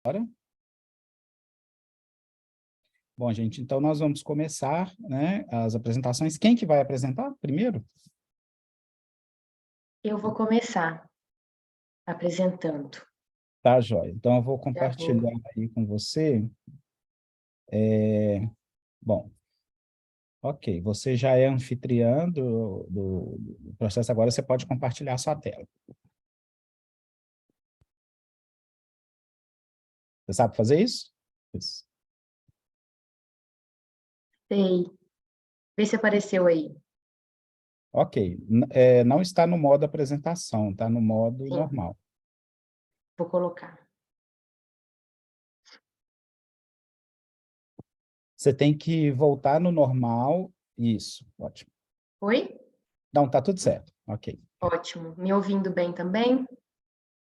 Bora? Bom, gente, então nós vamos começar, né, as apresentações. Quem que vai apresentar primeiro? Eu vou começar apresentando. Tá, joia. Então eu vou Já vou. compartilhar aí com você. Bom, ok, você já é anfitriã do processo, agora você pode compartilhar a sua tela. Você sabe fazer isso? Isso. Sei. Vê se apareceu aí. Ok, não está no modo apresentação, está no modo Sim, normal. vou colocar. Você tem que voltar no normal. Isso, ótimo. Oi? Não, tá tudo certo. Ok. Ótimo. Me ouvindo bem também?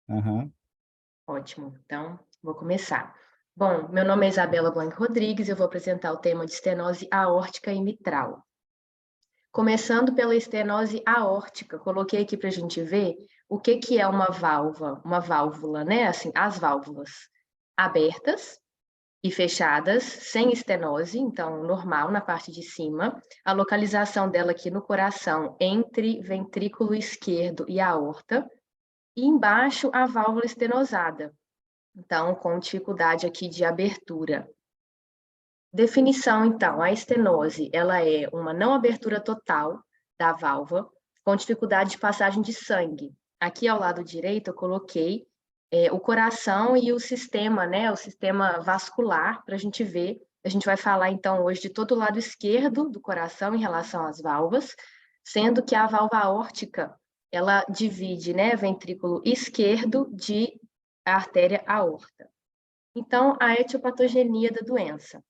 Aham. Ótimo. Então, vou começar. Bom, meu nome é Isabela Blanc Rodrigues, eu vou apresentar o tema de estenose aórtica e mitral. Começando pela estenose aórtica, coloquei aqui para a gente ver o que é uma válvula, né? Assim, as válvulas abertas e fechadas, sem estenose, então normal na parte de cima. A localização dela aqui no coração, entre ventrículo esquerdo e aorta. E embaixo a válvula estenosada, então com dificuldade aqui de abertura. Definição, então, a estenose, ela é uma não abertura total da válvula, com dificuldade de passagem de sangue. Aqui ao lado direito eu coloquei o coração e o sistema, né, o sistema vascular, para a gente ver. A gente vai falar, então, hoje de todo o lado esquerdo do coração em relação às válvulas, sendo que a válvula aórtica, ela divide, né, ventrículo esquerdo de artéria aorta. Então, a etiopatogenia da doença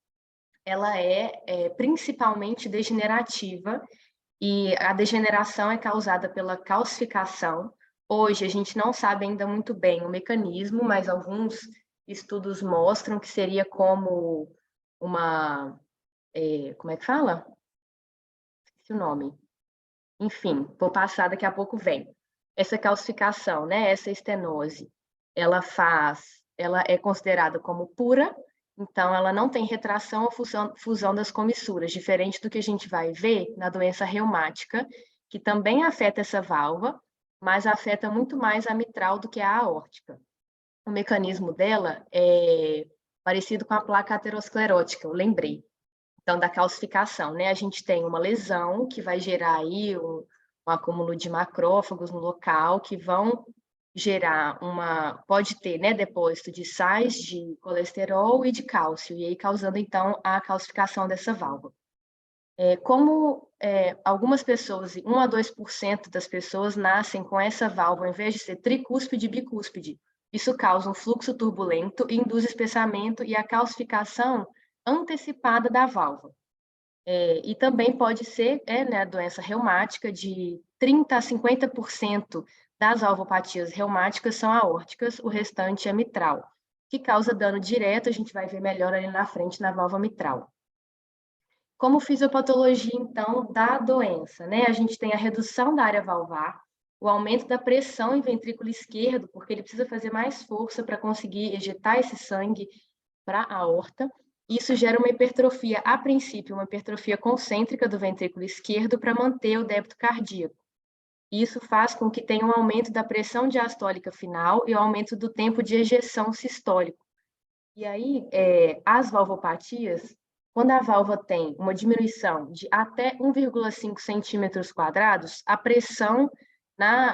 ela é principalmente degenerativa e a degeneração é causada pela calcificação. Hoje a gente não sabe ainda muito bem o mecanismo, mas alguns estudos mostram que seria como uma, como é que fala? Esqueci o nome. Enfim, vou passar, daqui a pouco vem. Essa calcificação, né, essa estenose, ela é considerada como pura, então ela não tem retração ou fusão das comissuras, diferente do que a gente vai ver na doença reumática, que também afeta essa válvula, mas afeta muito mais a mitral do que a aórtica. O mecanismo dela é parecido com a placa aterosclerótica, eu lembrei. Então, da calcificação, né? A gente tem uma lesão que vai gerar aí um acúmulo de macrófagos no local, que vão gerar pode ter, né, depósito de sais de colesterol e de cálcio, e aí causando, então, a calcificação dessa válvula. Algumas pessoas, 1 a 2% das pessoas nascem com essa válvula, ao invés de ser tricúspide e bicúspide. Isso causa um fluxo turbulento, induz espessamento e a calcificação antecipada da válvula. E também pode ser, né, a doença reumática, de 30% a 50% das valvopatias reumáticas são aórticas, o restante é mitral, que causa dano direto, a gente vai ver melhor ali na frente na válvula mitral. Como fisiopatologia, então, da doença, né? A gente tem a redução da área valvar, o aumento da pressão em ventrículo esquerdo, porque ele precisa fazer mais força para conseguir ejetar esse sangue para a aorta. Isso gera uma hipertrofia, a princípio, uma hipertrofia concêntrica do ventrículo esquerdo para manter o débito cardíaco. Isso faz com que tenha um aumento da pressão diastólica final e o aumento do tempo de ejeção sistólico. E aí, as valvopatias, quando a válvula tem uma diminuição de até 1,5 centímetros quadrados, a pressão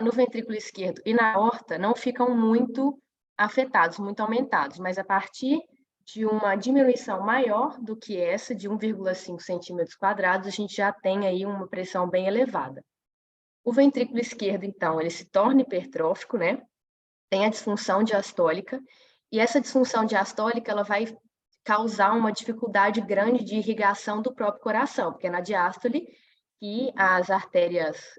no ventrículo esquerdo e na aorta não ficam muito afetados, muito aumentados, mas a partir de uma diminuição maior do que essa, de 1,5 centímetros quadrados, a gente já tem aí uma pressão bem elevada. O ventrículo esquerdo, então, ele se torna hipertrófico, né? Tem a disfunção diastólica, e essa disfunção diastólica ela vai causar uma dificuldade grande de irrigação do próprio coração, porque é na diástole que as artérias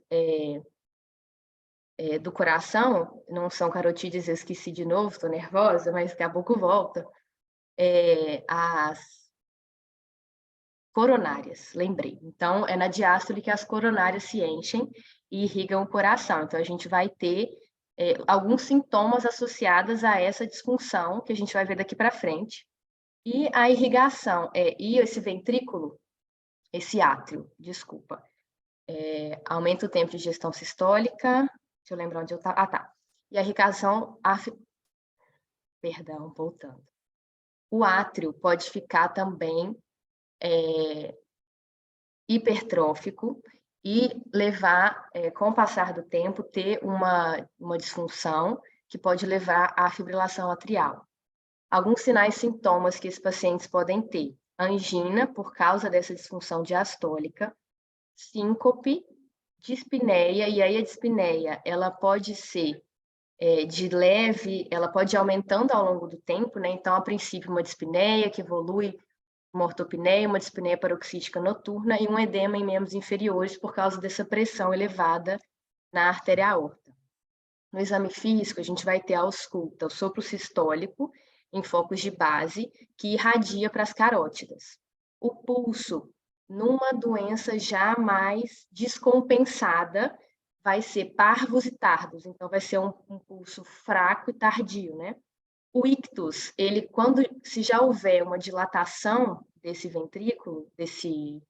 do coração, não são carotídeas, eu esqueci de novo, estou nervosa, mas daqui a pouco volta, as coronárias, lembrei. Então, é na diástole que as coronárias se enchem e irrigam o coração. Então, a gente vai ter alguns sintomas associados a essa disfunção, que a gente vai ver daqui para frente. E a irrigação, e esse ventrículo, esse átrio, desculpa, aumenta o tempo de digestão sistólica, deixa eu lembrar onde eu estava, tá. E a irrigação, perdão, voltando. O átrio pode ficar também hipertrófico e levar, com o passar do tempo, ter uma disfunção que pode levar à fibrilação atrial. Alguns sinais e sintomas que esses pacientes podem ter: angina, por causa dessa disfunção diastólica, síncope, dispneia, e aí a dispneia, ela pode ser de leve, ela pode ir aumentando ao longo do tempo, né? Então, a princípio, uma dispneia que evolui uma ortopneia, uma dispneia paroxística noturna e um edema em membros inferiores por causa dessa pressão elevada na artéria aorta. No exame físico, a gente vai ter a ausculta, o sopro sistólico em focos de base, que irradia para as carótidas. O pulso, numa doença já mais descompensada, vai ser parvos e tardos, então vai ser um pulso fraco e tardio, né? O ictus, se já houver uma dilatação desse ventrículo, desse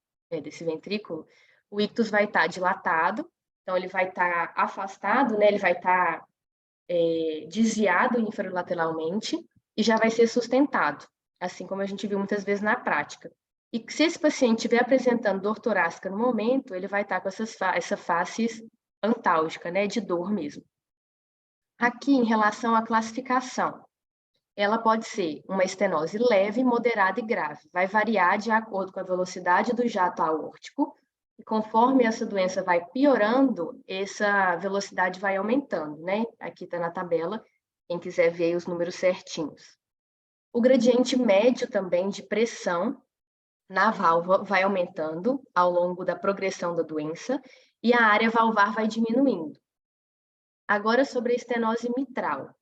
ventrículo, o ictus vai estar dilatado, então ele vai estar afastado, né? Ele vai estar desviado infralateralmente e já vai ser sustentado, assim como a gente viu muitas vezes na prática. E se esse paciente estiver apresentando dor torácica no momento, ele vai estar com essa face antálgica, né? De dor mesmo. Aqui, em relação à classificação, ela pode ser uma estenose leve, moderada e grave. Vai variar de acordo com a velocidade do jato aórtico, e conforme essa doença vai piorando, essa velocidade vai aumentando, né? Aqui está na tabela, quem quiser ver os números certinhos. O gradiente médio também de pressão na válvula vai aumentando ao longo da progressão da doença, e a área valvar vai diminuindo. Agora, sobre a estenose mitral.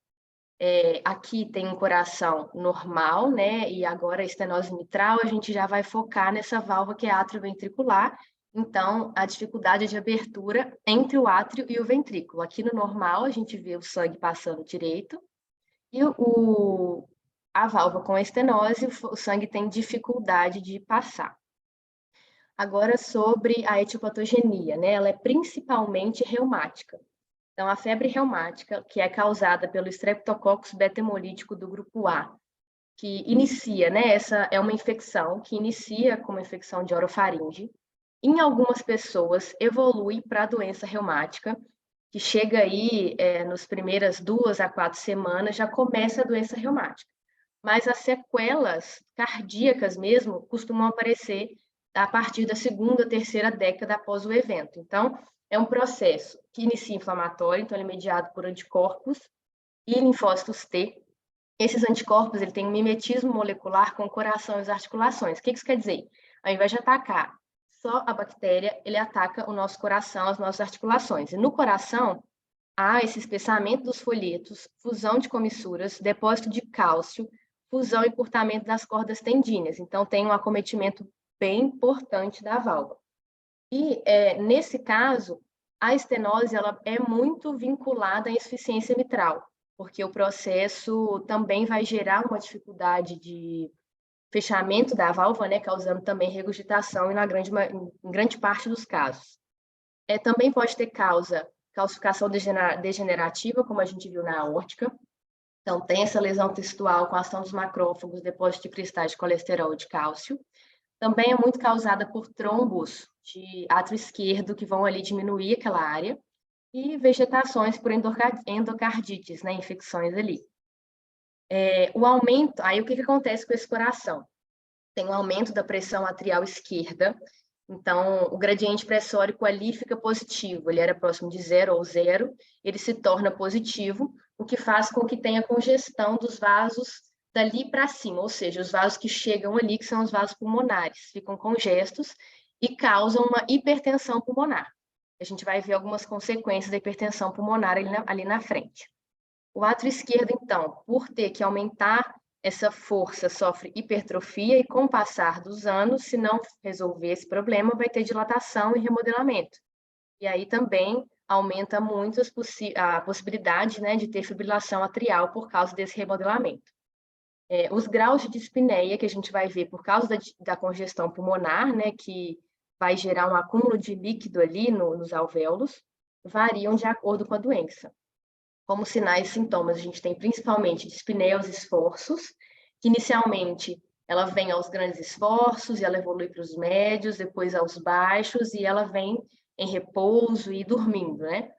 Aqui tem um coração normal, né? E agora a estenose mitral, a gente já vai focar nessa válvula que é atrioventricular. Então, a dificuldade de abertura entre o átrio e o ventrículo. Aqui no normal, a gente vê o sangue passando direito. E a válvula com a estenose, o sangue tem dificuldade de passar. Agora, sobre a etiopatogenia, né? Ela é principalmente reumática. Então, a febre reumática, que é causada pelo Streptococcus beta-hemolítico do grupo A, que inicia, né? Essa é uma infecção que inicia como infecção de orofaringe. Em algumas pessoas, evolui para a doença reumática, que chega aí nas primeiras 2 a 4 semanas, já começa a doença reumática. Mas as sequelas cardíacas mesmo costumam aparecer a partir da 2ª, 3ª década após o evento. Então, é um processo que inicia inflamatório, então ele é mediado por anticorpos e linfócitos T. Esses anticorpos têm um mimetismo molecular com o coração e as articulações. O que isso quer dizer? Ao invés de atacar só a bactéria, ele ataca o nosso coração, as nossas articulações. E no coração, há esse espessamento dos folhetos, fusão de comissuras, depósito de cálcio, fusão e encurtamento das cordas tendíneas. Então, tem um acometimento bem importante da válvula. E, nesse caso, a estenose ela é muito vinculada à insuficiência mitral, porque o processo também vai gerar uma dificuldade de fechamento da válvula, né, causando também regurgitação em grande parte dos casos. Também pode ter calcificação degenerativa, como a gente viu na aórtica. Então, tem essa lesão textual com a ação dos macrófagos, depósito de cristais de colesterol e de cálcio. Também é muito causada por trombos de átrio esquerdo, que vão ali diminuir aquela área, e vegetações por endocardites, né, infecções ali. O aumento, aí o que acontece com esse coração? Tem um aumento da pressão atrial esquerda, então o gradiente pressórico ali fica positivo, ele era próximo de 0 ou 0, ele se torna positivo, o que faz com que tenha congestão dos vasos dali para cima, ou seja, os vasos que chegam ali, que são os vasos pulmonares, ficam congestos e causam uma hipertensão pulmonar. A gente vai ver algumas consequências da hipertensão pulmonar ali na frente. O átrio esquerdo, então, por ter que aumentar essa força, sofre hipertrofia e, com o passar dos anos, se não resolver esse problema, vai ter dilatação e remodelamento. E aí também aumenta muito a possibilidade, né, de ter fibrilação atrial por causa desse remodelamento. Os graus de dispneia que a gente vai ver por causa da congestão pulmonar, né, que vai gerar um acúmulo de líquido ali nos alvéolos, variam de acordo com a doença. Como sinais e sintomas, a gente tem principalmente dispneia aos esforços, que inicialmente ela vem aos grandes esforços e ela evolui para os médios, depois aos baixos e ela vem em repouso e dormindo, né?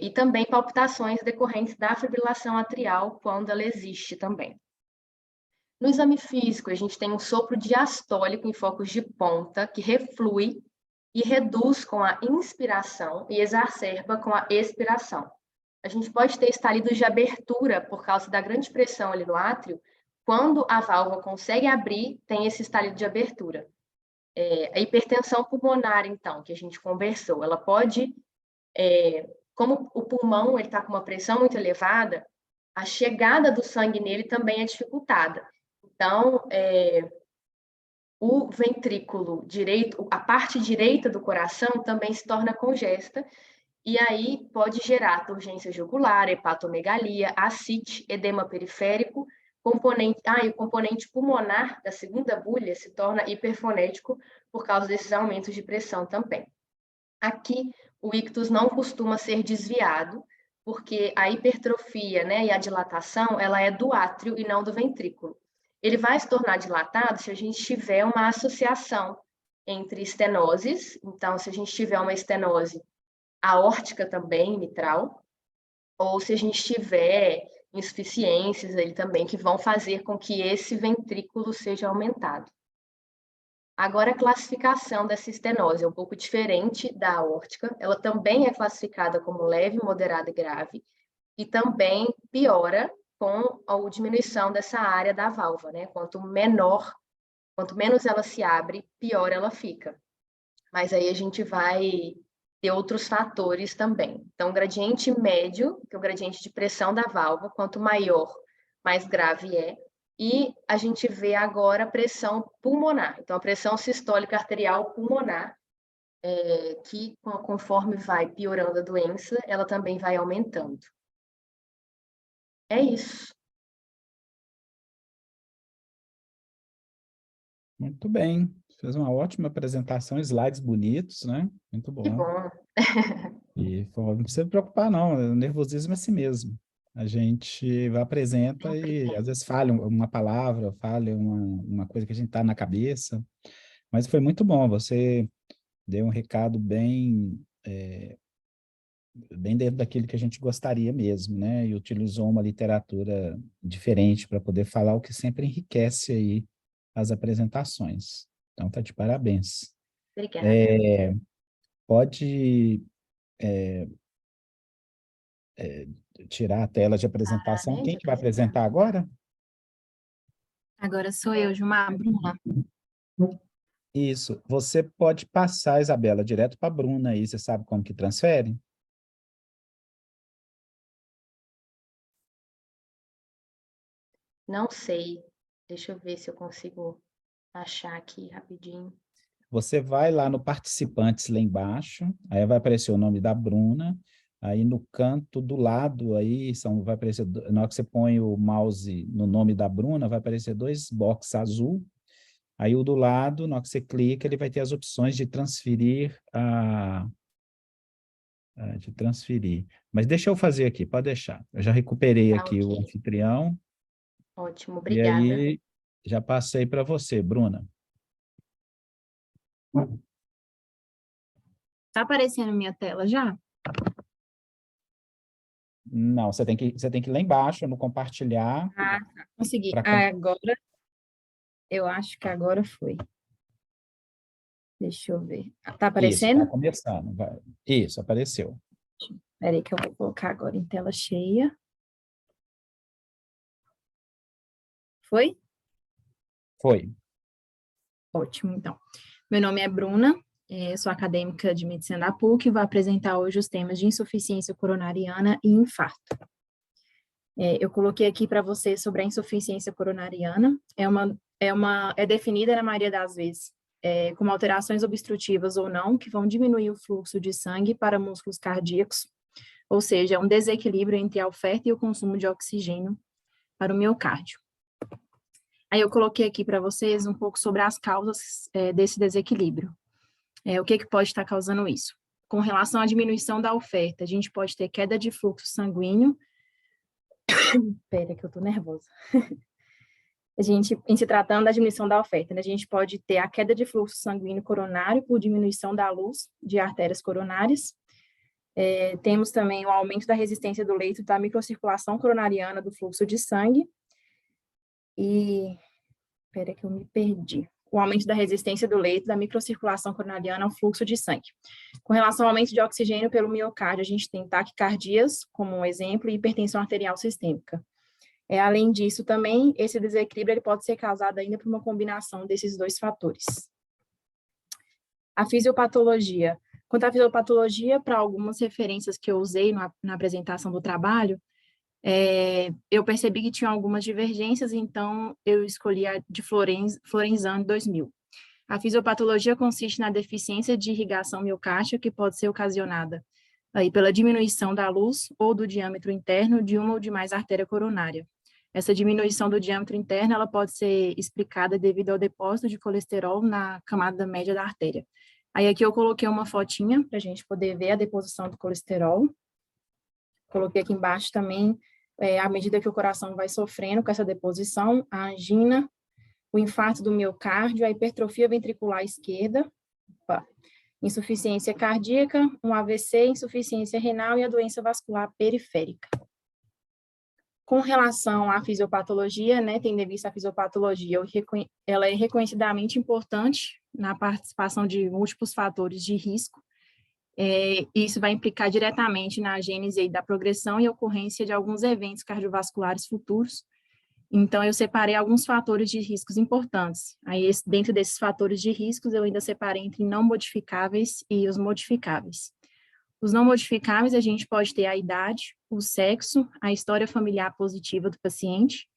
E também palpitações decorrentes da fibrilação atrial, quando ela existe também. No exame físico, a gente tem um sopro diastólico em focos de ponta, que reflui e reduz com a inspiração e exacerba com a expiração. A gente pode ter estalidos de abertura por causa da grande pressão ali no átrio. Quando a válvula consegue abrir, tem esse estalido de abertura. A hipertensão pulmonar, então, que a gente conversou, ela pode, como o pulmão está com uma pressão muito elevada, a chegada do sangue nele também é dificultada. Então, o ventrículo direito, a parte direita do coração também se torna congesta, e aí pode gerar turgência jugular, hepatomegalia, ascite, edema periférico, e o componente pulmonar da segunda bulha se torna hiperfonético por causa desses aumentos de pressão também. Aqui, o ictus não costuma ser desviado, porque a hipertrofia, né, e a dilatação, ela é do átrio e não do ventrículo. Ele vai se tornar dilatado se a gente tiver uma associação entre estenoses, então, se a gente tiver uma estenose aórtica também, mitral, ou se a gente tiver insuficiências ali também, que vão fazer com que esse ventrículo seja aumentado. Agora, a classificação dessa estenose é um pouco diferente da aórtica, ela também é classificada como leve, moderada e grave, e também piora com a diminuição dessa área da válvula, né? Quanto menos ela se abre, pior ela fica. Mas aí a gente vai ter outros fatores também. Então, o gradiente médio, que é o gradiente de pressão da válvula, quanto maior, mais grave é. E a gente vê agora a pressão pulmonar. Então, a pressão sistólica arterial pulmonar, que conforme vai piorando a doença, ela também vai aumentando. É isso. Muito bem. Fez uma ótima apresentação, slides bonitos, né? Muito Que bom. bom. E não precisa se preocupar, não. O nervosismo é assim mesmo. A gente vai, apresenta Sempre e tem. às vezes falha uma palavra, falha uma coisa que a gente está na cabeça. Mas foi muito bom. Você deu um recado bem dentro daquilo que a gente gostaria mesmo, né? E utilizou uma literatura diferente para poder falar, o que sempre enriquece aí as apresentações. Então, tá de parabéns. Obrigada. Pode tirar a tela de Parar, apresentação. né, de Quem que vai apresentar. apresentar agora? Agora sou eu, Gilmar Bruna. Isso. Você pode passar, Isabela, direto para a Bruna aí. Você sabe como que transfere? Não sei. Deixa eu ver se eu consigo achar aqui rapidinho. Você vai lá no participantes lá embaixo, aí vai aparecer o nome da Bruna, aí no canto do lado aí vai aparecer, na hora que você põe o mouse no nome da Bruna, vai aparecer dois boxes azul, aí o do lado, na hora que você clica, ele vai ter as opções de transferir de transferir. Mas deixa eu fazer aqui, pode deixar. Eu já recuperei Tá, aqui o ok. anfitrião, Ótimo, e obrigada. aí já passei para você, Bruna. Tá aparecendo minha tela já? Não, você tem que ir lá embaixo, no compartilhar, Ah, consegui. para Agora, eu acho que agora foi. Deixa eu ver. Tá Isso, está aparecendo? começando. Isso, apareceu. Espera aí que eu vou colocar agora em tela cheia. Foi? Foi. Ótimo, então. Meu nome é Bruna, sou acadêmica de medicina da PUC e vou apresentar hoje os temas de insuficiência coronariana e infarto. Eu coloquei aqui para você sobre a insuficiência coronariana. É definida na maioria das vezes como alterações obstrutivas ou não, que vão diminuir o fluxo de sangue para músculos cardíacos, ou seja, um desequilíbrio entre a oferta e o consumo de oxigênio para o miocárdio. Aí eu coloquei aqui para vocês um pouco sobre as causas desse desequilíbrio. O que pode estar causando isso? Com relação à diminuição da oferta, a gente pode ter queda de fluxo sanguíneo. Espera que eu tô nervosa. Em se tratando da diminuição da oferta, né, a gente pode ter a queda de fluxo sanguíneo coronário por diminuição da luz de artérias coronárias. Temos também o aumento da resistência do leito da microcirculação coronariana do fluxo de sangue. E, espera que eu me perdi. O aumento da resistência do leito da microcirculação coronariana ao fluxo de sangue. Com relação ao aumento de oxigênio pelo miocárdio, a gente tem taquicardias, como um exemplo, e hipertensão arterial sistêmica. Além disso, também, esse desequilíbrio ele pode ser causado ainda por uma combinação desses dois fatores. A fisiopatologia. Quanto à fisiopatologia, para algumas referências que eu usei na apresentação do trabalho, eu percebi que tinha algumas divergências, então eu escolhi a de Florenzano, 2000. A fisiopatologia consiste na deficiência de irrigação miocárdica, que pode ser ocasionada aí pela diminuição da luz ou do diâmetro interno de uma ou de mais artéria coronária. Essa diminuição do diâmetro interno ela pode ser explicada devido ao depósito de colesterol na camada média da artéria. Aí aqui eu coloquei uma fotinha para a gente poder ver a deposição do colesterol. Coloquei aqui embaixo também, à medida que o coração vai sofrendo com essa deposição, a angina, o infarto do miocárdio, a hipertrofia ventricular esquerda, insuficiência cardíaca, um AVC, insuficiência renal e a doença vascular periférica. Com relação à fisiopatologia, né, tendo em vista a fisiopatologia, ela é reconhecidamente importante na participação de múltiplos fatores de risco. Isso vai implicar diretamente na gênese aí da progressão e ocorrência de alguns eventos cardiovasculares futuros. Então, eu separei alguns fatores de riscos importantes. Aí, dentro desses fatores de riscos, eu ainda separei entre não modificáveis e os modificáveis. Os não modificáveis, a gente pode ter a idade, o sexo, a história familiar positiva do paciente.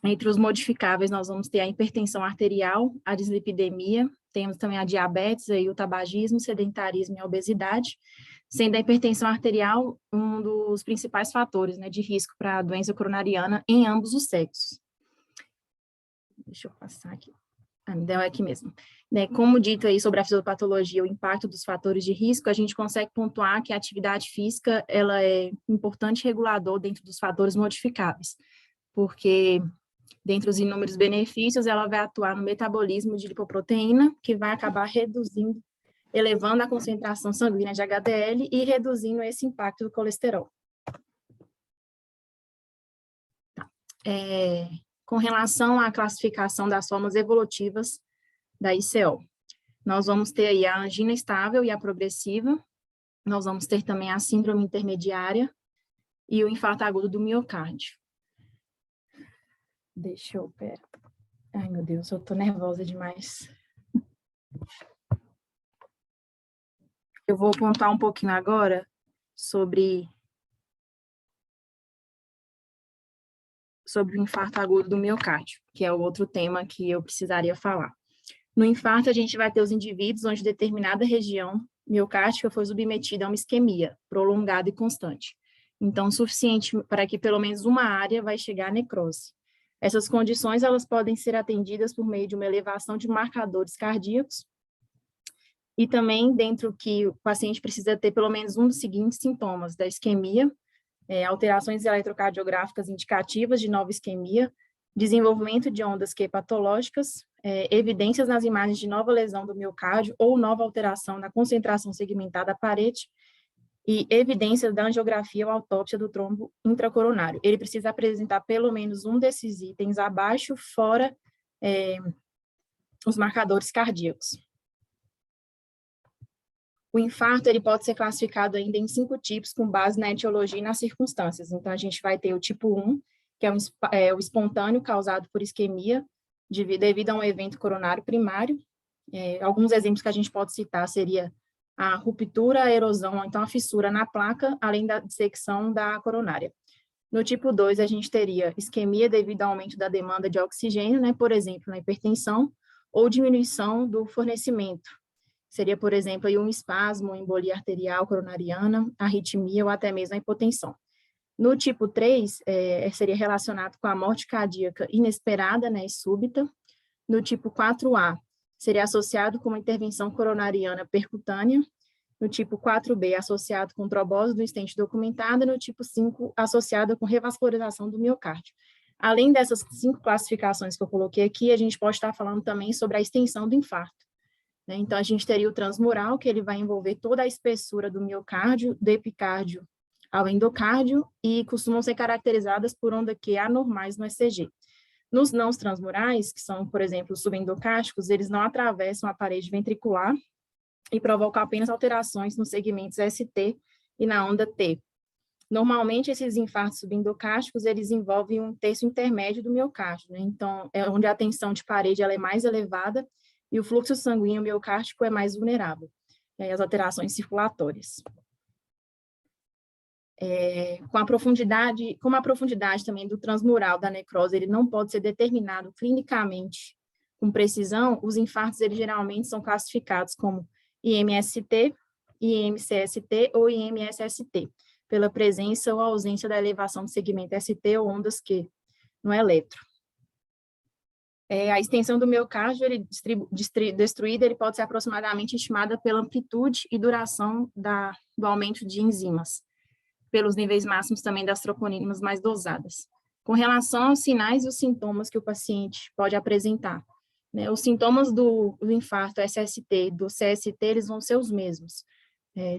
Entre os modificáveis, nós vamos ter a hipertensão arterial, a dislipidemia, temos também a diabetes, aí, o tabagismo, sedentarismo e a obesidade, sendo a hipertensão arterial um dos principais fatores, né, de risco para a doença coronariana em ambos os sexos. Deixa eu passar aqui. Me deu aqui mesmo. Como dito aí sobre a fisiopatologia, o impacto dos fatores de risco, a gente consegue pontuar que a atividade física ela é importante regulador dentro dos fatores modificáveis, porque dentre os inúmeros benefícios, ela vai atuar no metabolismo de lipoproteína, que vai acabar reduzindo, elevando a concentração sanguínea de HDL e reduzindo esse impacto do colesterol. Com relação à classificação das formas evolutivas da ICO, nós vamos ter aí a angina estável e a progressiva, nós vamos ter também a síndrome intermediária e o infarto agudo do miocárdio. Pera. Ai, meu Deus, eu tô nervosa demais. Eu vou pontuar um pouquinho agora sobre o infarto agudo do miocárdio, que é o outro tema que eu precisaria falar. No infarto, a gente vai ter os indivíduos onde determinada região miocárdica foi submetida a uma isquemia prolongada e constante. Então, suficiente para que pelo menos uma área vai chegar à necrose. Essas condições, elas podem ser atendidas por meio de uma elevação de marcadores cardíacos e também dentro que o paciente precisa ter pelo menos um dos seguintes sintomas da isquemia, alterações eletrocardiográficas indicativas de nova isquemia, desenvolvimento de ondas Q patológicas, evidências nas imagens de nova lesão do miocárdio ou nova alteração na concentração segmentada da parede e evidências da angiografia ou autópsia do trombo intracoronário. Ele precisa apresentar pelo menos um desses itens abaixo, fora os marcadores cardíacos. O infarto ele pode ser classificado ainda em 5 tipos com base na etiologia e nas circunstâncias. Então, a gente vai ter o tipo 1, que é o espontâneo causado por isquemia, devido a um evento coronário primário. Alguns exemplos que a gente pode citar seria a ruptura, a erosão, ou então a fissura na placa, além da dissecção da coronária. No tipo 2, a gente teria isquemia devido ao aumento da demanda de oxigênio, né, por exemplo, na hipertensão, ou diminuição do fornecimento. Seria, por exemplo, aí um espasmo, embolia arterial coronariana, arritmia ou até mesmo a hipotensão. No tipo 3, seria relacionado com a morte cardíaca inesperada, né, e súbita. No tipo 4A, seria associado com uma intervenção coronariana percutânea. No tipo 4B, associado com trombose do estente documentada. No tipo 5, associada com revascularização do miocárdio. Além dessas 5 classificações que eu coloquei aqui, a gente pode estar falando também sobre a extensão do infarto, né? Então, a gente teria o transmural, que ele vai envolver toda a espessura do miocárdio, do epicárdio ao endocárdio, e costumam ser caracterizadas por onda Q anormais no ECG. Nos não transmurais, que são, por exemplo, os subendocásticos, eles não atravessam a parede ventricular e provocam apenas alterações nos segmentos ST e na onda T. Normalmente, esses infartos subendocásticos, eles envolvem um terço intermédio do miocárdio, né? Então, é onde a tensão de parede ela é mais elevada e o fluxo sanguíneo miocárdico é mais vulnerável, e aí as alterações circulatórias. Como a profundidade também do transmural da necrose, ele não pode ser determinado clinicamente com precisão, os infartos, eles geralmente são classificados como IMST, IMCST ou IMSST, pela presença ou ausência da elevação do segmento ST ou ondas Q no eletro. A extensão do miocárdio destruída, ele pode ser aproximadamente estimada pela amplitude e duração do aumento de enzimas, pelos níveis máximos também das troponinas mais dosadas. Com relação aos sinais e os sintomas que o paciente pode apresentar, né, os sintomas do infarto SST e do CST, eles vão ser os mesmos.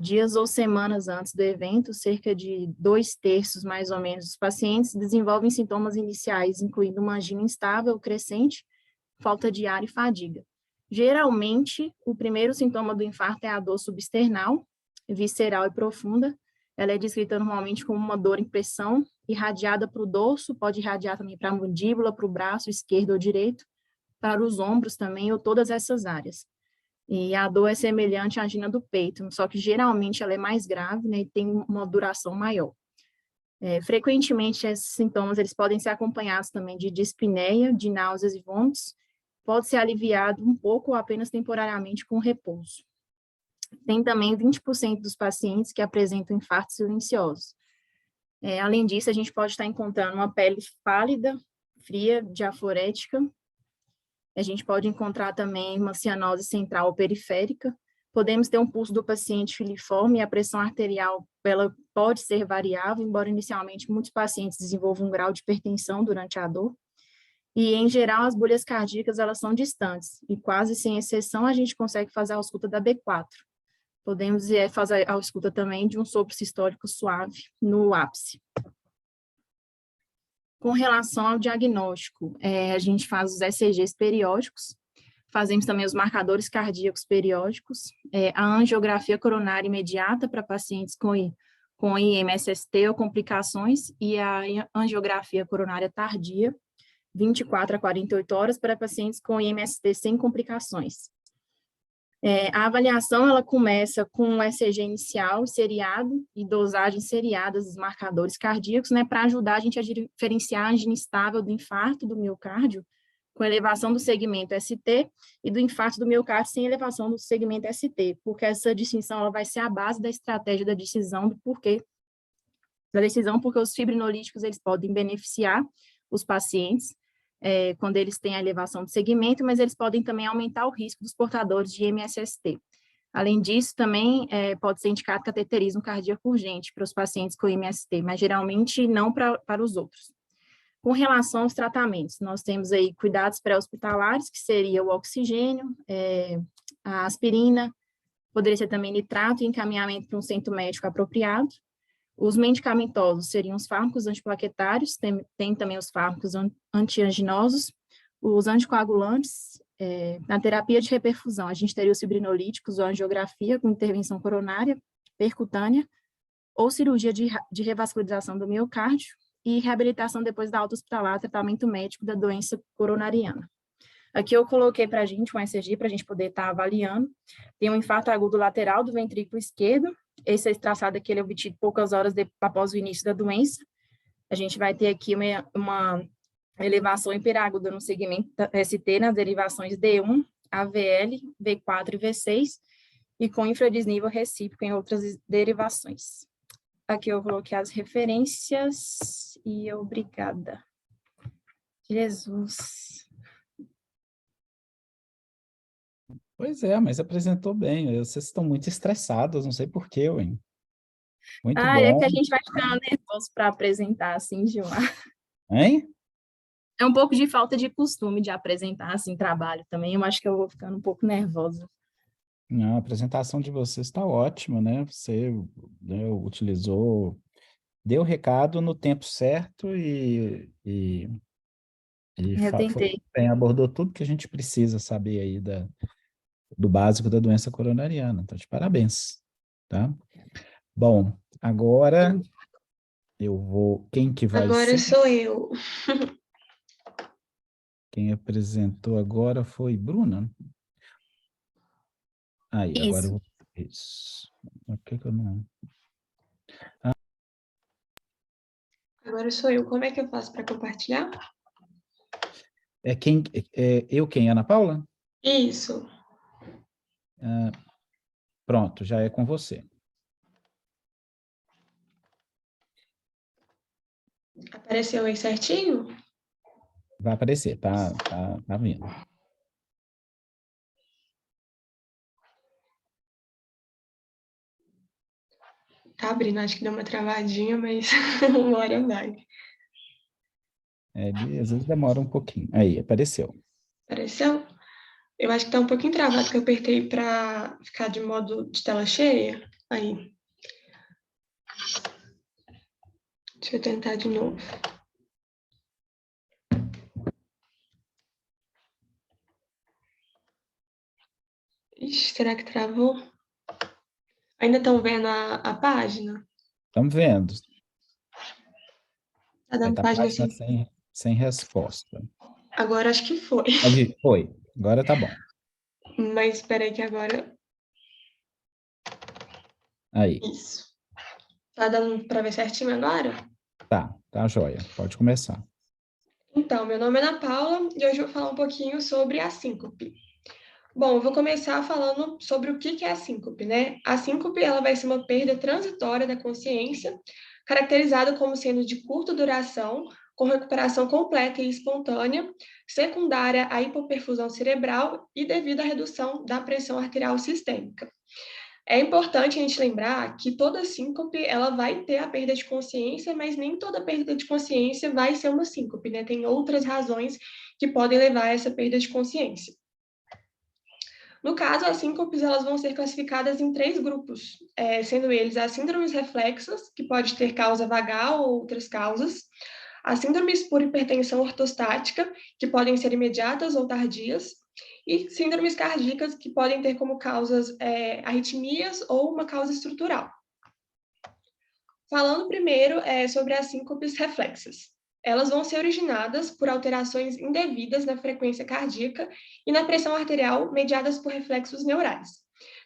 Dias ou semanas antes do evento, cerca de 2/3, mais ou menos, dos pacientes desenvolvem sintomas iniciais, incluindo uma angina instável, crescente, falta de ar e fadiga. Geralmente, o primeiro sintoma do infarto é a dor substernal, visceral e profunda. Ela é descrita normalmente como uma dor em pressão, irradiada para o dorso, pode irradiar também para a mandíbula, para o braço esquerdo ou direito, para os ombros também, ou todas essas áreas. E a dor é semelhante à angina do peito, só que geralmente ela é mais grave, né, e tem uma duração maior. Frequentemente, esses sintomas eles podem ser acompanhados também de dispneia, de náuseas e vômitos, pode ser aliviado um pouco ou apenas temporariamente com repouso. Tem também 20% dos pacientes que apresentam infartos silenciosos. Além disso, a gente pode estar encontrando uma pele pálida, fria, diaforética. A gente pode encontrar também uma cianose central ou periférica. Podemos ter um pulso do paciente filiforme e a pressão arterial ela pode ser variável, embora inicialmente muitos pacientes desenvolvam um grau de hipertensão durante a dor. E, em geral, as bolhas cardíacas elas são distantes e quase sem exceção a gente consegue fazer a ausculta da B4. Podemos fazer a ausculta também de um sopro sistólico suave no ápice. Com relação ao diagnóstico, a gente faz os ECGs periódicos, fazemos também os marcadores cardíacos periódicos, a angiografia coronária imediata para pacientes com IMSST ou complicações e a angiografia coronária tardia, 24 a 48 horas para pacientes com IMST sem complicações. A avaliação ela começa com o ECG inicial, seriado e dosagem seriadas dos marcadores cardíacos, né, para ajudar a gente a diferenciar a angina instável do infarto do miocárdio, com elevação do segmento ST, e do infarto do miocárdio sem elevação do segmento ST, porque essa distinção ela vai ser a base da estratégia da decisão porque os fibrinolíticos eles podem beneficiar os pacientes, quando eles têm a elevação do segmento, mas eles podem também aumentar o risco dos portadores de IMSST. Além disso, também pode ser indicado cateterismo cardíaco urgente para os pacientes com IMST, mas geralmente não para os outros. Com relação aos tratamentos, nós temos aí cuidados pré-hospitalares, que seria o oxigênio, a aspirina, poderia ser também nitrato e encaminhamento para um centro médico apropriado. Os medicamentosos seriam os fármacos antiplaquetários, tem também os fármacos antianginosos, os anticoagulantes, na terapia de reperfusão, a gente teria os fibrinolíticos ou angiografia com intervenção coronária, percutânea, ou cirurgia de revascularização do miocárdio e reabilitação depois da alta hospitalar, tratamento médico da doença coronariana. Aqui eu coloquei para a gente um ECG para a gente poder estar avaliando. Tem um infarto agudo lateral do ventrículo esquerdo. Esse traçado aqui ele é obtido poucas horas após o início da doença. A gente vai ter aqui uma elevação hiperaguda no segmento ST nas derivações D1, AVL, V4 e V6, e com infradesnível recíproco em outras derivações. Aqui eu coloquei as referências e obrigada. Jesus. Pois é, mas apresentou bem. Vocês estão muito estressados, não sei por quê, ué. Muito É bom. que a gente vai ficando nervoso para apresentar assim, Gilmar. Hein? É um pouco de falta de costume de apresentar assim trabalho também. Eu acho que eu vou ficando um pouco nervosa. Não, a apresentação de vocês está ótima, né? Você, né, utilizou, deu o recado no tempo certo Eu foi tentei. bem, abordou tudo que a gente precisa saber aí do básico da doença coronariana. Então, de parabéns, tá? Bom, agora eu vou. Quem que vai Agora ser? sou eu. Quem apresentou agora foi Bruna. Aí, agora eu Isso. vou. Isso. Por que que eu não. Agora sou eu. Como é que eu faço para compartilhar? É quem? Eu quem? Ana Paula? Isso. Pronto, já é com você. Apareceu aí certinho? Vai aparecer, tá vindo. Tá abrindo, acho que deu uma travadinha, mas uma hora vai. Às vezes demora um pouquinho. Aí, apareceu. Apareceu? Eu acho que tá um pouquinho travado, que eu apertei para ficar de modo de tela cheia. Aí. Deixa eu tentar de novo. Ixi, será que travou? Ainda estão vendo a página? Estamos vendo. Tá dando Tá a página página assim. sem resposta. Agora acho que foi. Foi. Agora tá bom. Mas espera aí que agora... Aí, Isso. Tá dando para ver certinho agora? tá joia. Pode começar. Então, meu nome é Ana Paula e hoje eu vou falar um pouquinho sobre a síncope. Bom, eu vou começar falando sobre o que é a síncope, né? A síncope, ela vai ser uma perda transitória da consciência, caracterizada como sendo de curta duração, com recuperação completa e espontânea, secundária à hipoperfusão cerebral e devido à redução da pressão arterial sistêmica. É importante a gente lembrar que toda síncope, ela vai ter a perda de consciência, mas nem toda perda de consciência vai ser uma síncope, né? Tem outras razões que podem levar a essa perda de consciência. No caso, as síncopes, elas vão ser classificadas em 3 grupos, sendo eles as síndromes reflexas, que pode ter causa vagal ou outras causas, as síndromes por hipertensão ortostática, que podem ser imediatas ou tardias, e síndromes cardíacas, que podem ter como causas arritmias ou uma causa estrutural. Falando primeiro sobre as síncopes reflexas. Elas vão ser originadas por alterações indevidas na frequência cardíaca e na pressão arterial mediadas por reflexos neurais.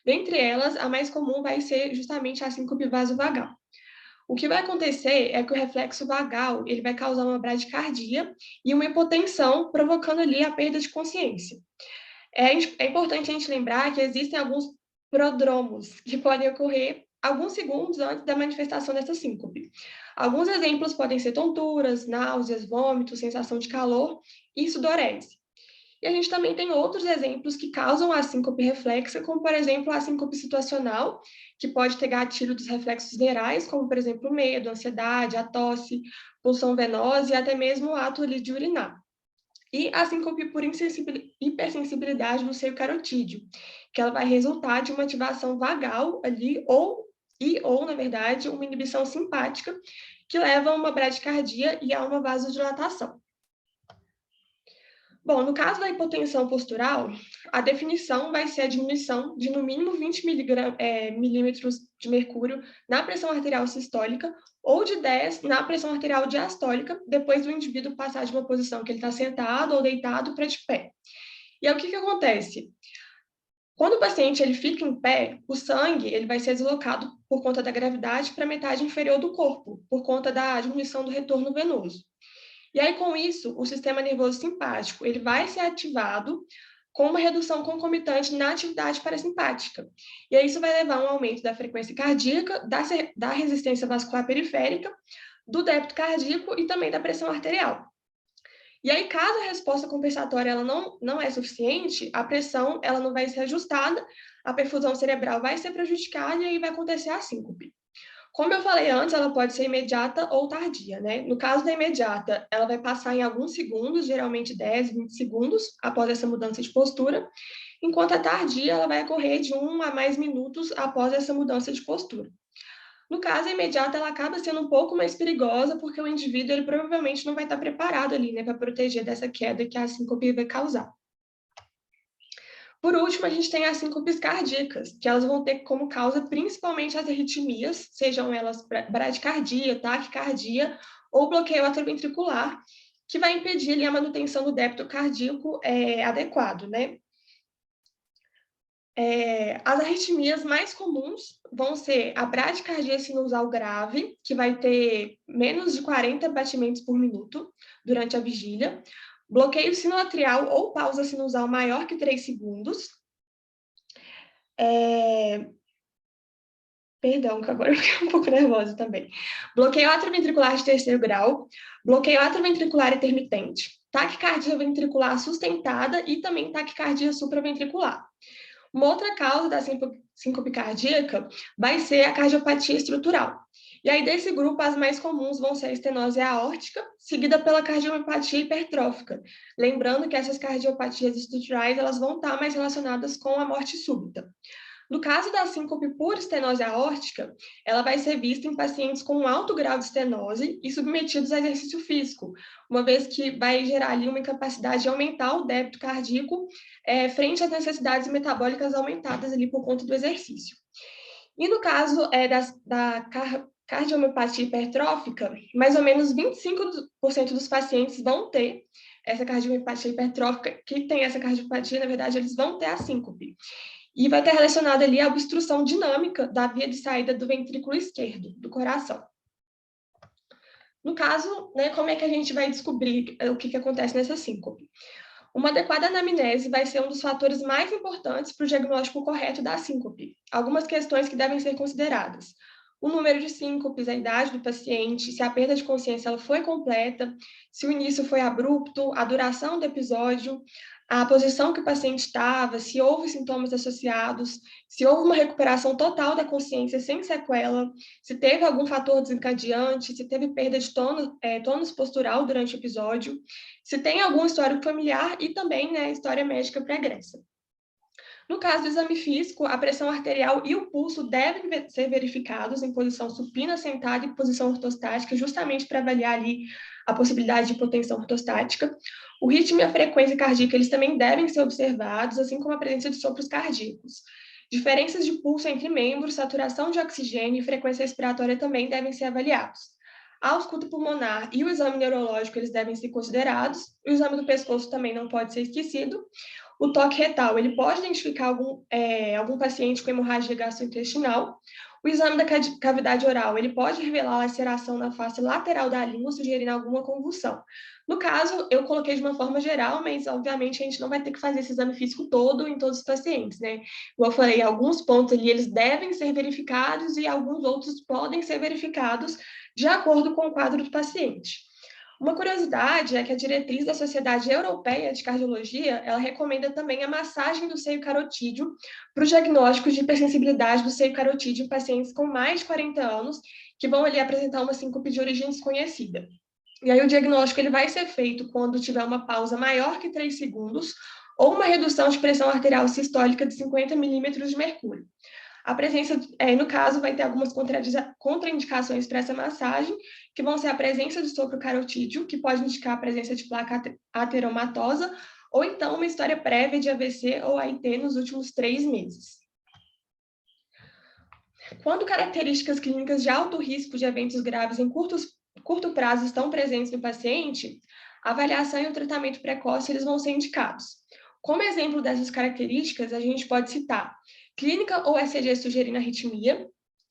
Dentre elas, a mais comum vai ser justamente a síncope vasovagal. O que vai acontecer é que o reflexo vagal ele vai causar uma bradicardia e uma hipotensão, provocando ali a perda de consciência. É importante a gente lembrar que existem alguns prodromos que podem ocorrer alguns segundos antes da manifestação dessa síncope. Alguns exemplos podem ser tonturas, náuseas, vômitos, sensação de calor e sudorese. E a gente também tem outros exemplos que causam a síncope reflexa, como, por exemplo, a síncope situacional, que pode ter gatilho dos reflexos neurais, como, por exemplo, o medo, a ansiedade, a tosse, pulsão venosa e até mesmo o ato ali de urinar. E a síncope por hipersensibilidade do seio carotídeo, que ela vai resultar de uma ativação vagal ali, ou, na verdade, uma inibição simpática, que leva a uma bradicardia e a uma vasodilatação. Bom, no caso da hipotensão postural, a definição vai ser a diminuição de no mínimo 20 milímetros de mercúrio na pressão arterial sistólica ou de 10 na pressão arterial diastólica, depois do indivíduo passar de uma posição que ele está sentado ou deitado para de pé. E aí o que acontece? Quando o paciente ele fica em pé, o sangue ele vai ser deslocado por conta da gravidade para a metade inferior do corpo, por conta da diminuição do retorno venoso. E aí, com isso, o sistema nervoso simpático ele vai ser ativado com uma redução concomitante na atividade parasimpática. E aí isso vai levar a um aumento da frequência cardíaca, da resistência vascular periférica, do débito cardíaco e também da pressão arterial. E aí, caso a resposta compensatória ela não é suficiente, a pressão ela não vai ser ajustada, a perfusão cerebral vai ser prejudicada e aí vai acontecer a síncope. Como eu falei antes, ela pode ser imediata ou tardia, né? No caso da imediata, ela vai passar em alguns segundos, geralmente 10, 20 segundos, após essa mudança de postura, enquanto a tardia, ela vai ocorrer de 1 a mais minutos após essa mudança de postura. No caso, a imediata, ela acaba sendo um pouco mais perigosa, porque o indivíduo, ele provavelmente não vai estar preparado ali, né, para proteger dessa queda que a síncope vai causar. Por último, a gente tem as síncopes cardíacas, que elas vão ter como causa principalmente as arritmias, sejam elas bradicardia, taquicardia ou bloqueio atrioventricular, que vai impedir ali a manutenção do débito cardíaco adequado, né? As arritmias mais comuns vão ser a bradicardia sinusal grave, que vai ter menos de 40 batimentos por minuto durante a vigília, bloqueio sinoatrial ou pausa sinusal maior que 3 segundos. Perdão, que agora eu fiquei um pouco nervosa também. Bloqueio atrioventricular de 3º grau, bloqueio atrioventricular intermitente, taquicardia ventricular sustentada e também taquicardia supraventricular. Uma outra causa da síncope cardíaca vai ser a cardiopatia estrutural. E aí, desse grupo, as mais comuns vão ser a estenose aórtica, seguida pela cardiomiopatia hipertrófica. Lembrando que essas cardiopatias estruturais elas vão estar mais relacionadas com a morte súbita. No caso da síncope por estenose aórtica, ela vai ser vista em pacientes com um alto grau de estenose e submetidos a exercício físico, uma vez que vai gerar ali uma incapacidade de aumentar o débito cardíaco frente às necessidades metabólicas aumentadas ali por conta do exercício. E no caso da cardiomiopatia hipertrófica, mais ou menos 25% dos pacientes vão ter essa cardiomiopatia hipertrófica, que tem essa cardiopatia, na verdade, eles vão ter a síncope. E vai estar relacionado ali à obstrução dinâmica da via de saída do ventrículo esquerdo, do coração. No caso, né, como é que a gente vai descobrir o que acontece nessa síncope? Uma adequada anamnese vai ser um dos fatores mais importantes para o diagnóstico correto da síncope. Algumas questões que devem ser consideradas: o número de síncopes, a idade do paciente, se a perda de consciência ela foi completa, se o início foi abrupto, a duração do episódio, a posição que o paciente estava, se houve sintomas associados, se houve uma recuperação total da consciência sem sequela, se teve algum fator desencadeante, se teve perda de tônus postural durante o episódio, se tem algum histórico familiar e também, né, história médica pregressa. No caso do exame físico, a pressão arterial e o pulso devem ser verificados em posição supina, sentada e posição ortostática, justamente para avaliar ali a possibilidade de hipotensão ortostática. O ritmo e a frequência cardíaca, eles também devem ser observados, assim como a presença de sopros cardíacos. Diferenças de pulso entre membros, saturação de oxigênio e frequência respiratória também devem ser avaliados. A ausculta pulmonar e o exame neurológico, eles devem ser considerados. O exame do pescoço também não pode ser esquecido. O toque retal, ele pode identificar algum paciente com hemorragia gastrointestinal. O exame da cavidade oral, ele pode revelar laceração na face lateral da língua, sugerindo alguma convulsão. No caso, eu coloquei de uma forma geral, mas obviamente a gente não vai ter que fazer esse exame físico todo em todos os pacientes, né? Como eu falei, alguns pontos ali, eles devem ser verificados e alguns outros podem ser verificados de acordo com o quadro do paciente. Uma curiosidade é que a diretriz da Sociedade Europeia de Cardiologia, ela recomenda também a massagem do seio carotídeo para o diagnóstico de hipersensibilidade do seio carotídeo em pacientes com mais de 40 anos, que vão ali apresentar uma síncope de origem desconhecida. E aí o diagnóstico ele vai ser feito quando tiver uma pausa maior que 3 segundos ou uma redução de pressão arterial sistólica de 50 milímetros de mercúrio. A presença, no caso, vai ter algumas contraindicações para essa massagem, que vão ser a presença de sopro carotídeo, que pode indicar a presença de placa ateromatosa, ou então uma história prévia de AVC ou AIT nos últimos 3 meses. Quando características clínicas de alto risco de eventos graves em curto prazo estão presentes no paciente, a avaliação e o tratamento precoce eles vão ser indicados. Como exemplo dessas características, a gente pode citar clínica ou ECG sugerindo arritmia,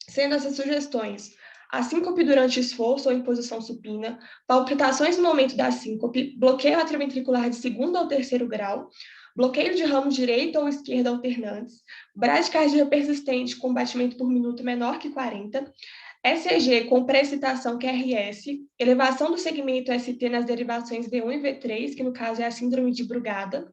sendo essas sugestões a síncope durante esforço ou em posição supina, palpitações no momento da síncope, bloqueio atrioventricular de segundo ou terceiro grau, bloqueio de ramo direito ou esquerdo alternantes, bradicardia persistente com batimento por minuto menor que 40, ECG com precitação QRS, elevação do segmento ST nas derivações V1 e V3, que no caso é a síndrome de Brugada,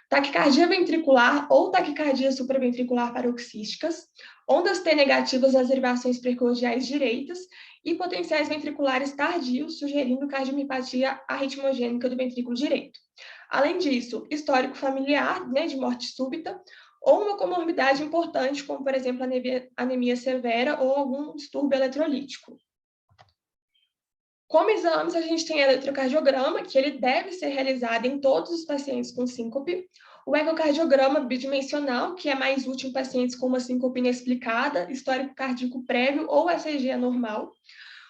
taquicardia ventricular ou taquicardia supraventricular paroxísticas, ondas T negativas nas derivações precordiais direitas e potenciais ventriculares tardios, sugerindo cardiomiopatia arritmogênica do ventrículo direito. Além disso, histórico familiar, né, de morte súbita, ou uma comorbidade importante, como, por exemplo, anemia severa ou algum distúrbio eletrolítico. Como exames, a gente tem o eletrocardiograma, que ele deve ser realizado em todos os pacientes com síncope, o ecocardiograma bidimensional, que é mais útil em pacientes com uma síncope inexplicada, histórico cardíaco prévio ou ECG anormal,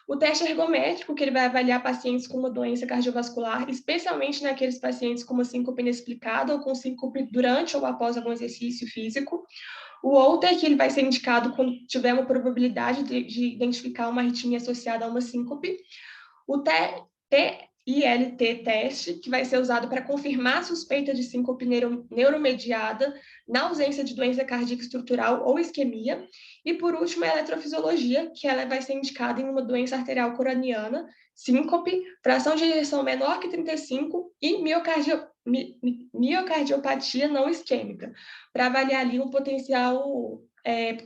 o teste ergométrico, que ele vai avaliar pacientes com uma doença cardiovascular, especialmente naqueles pacientes com uma síncope inexplicada ou com síncope durante ou após algum exercício físico. O Holter, que ele vai ser indicado quando tiver uma probabilidade de identificar uma arritmia associada a uma síncope. O TILT teste, que vai ser usado para confirmar a suspeita de síncope neuromediada na ausência de doença cardíaca estrutural ou isquemia. E, por último, a eletrofisiologia, que ela vai ser indicada em uma doença arterial coroniana, síncope, fração de ejeção menor que 35 e miocardiopatia não isquêmica, para avaliar ali um potencial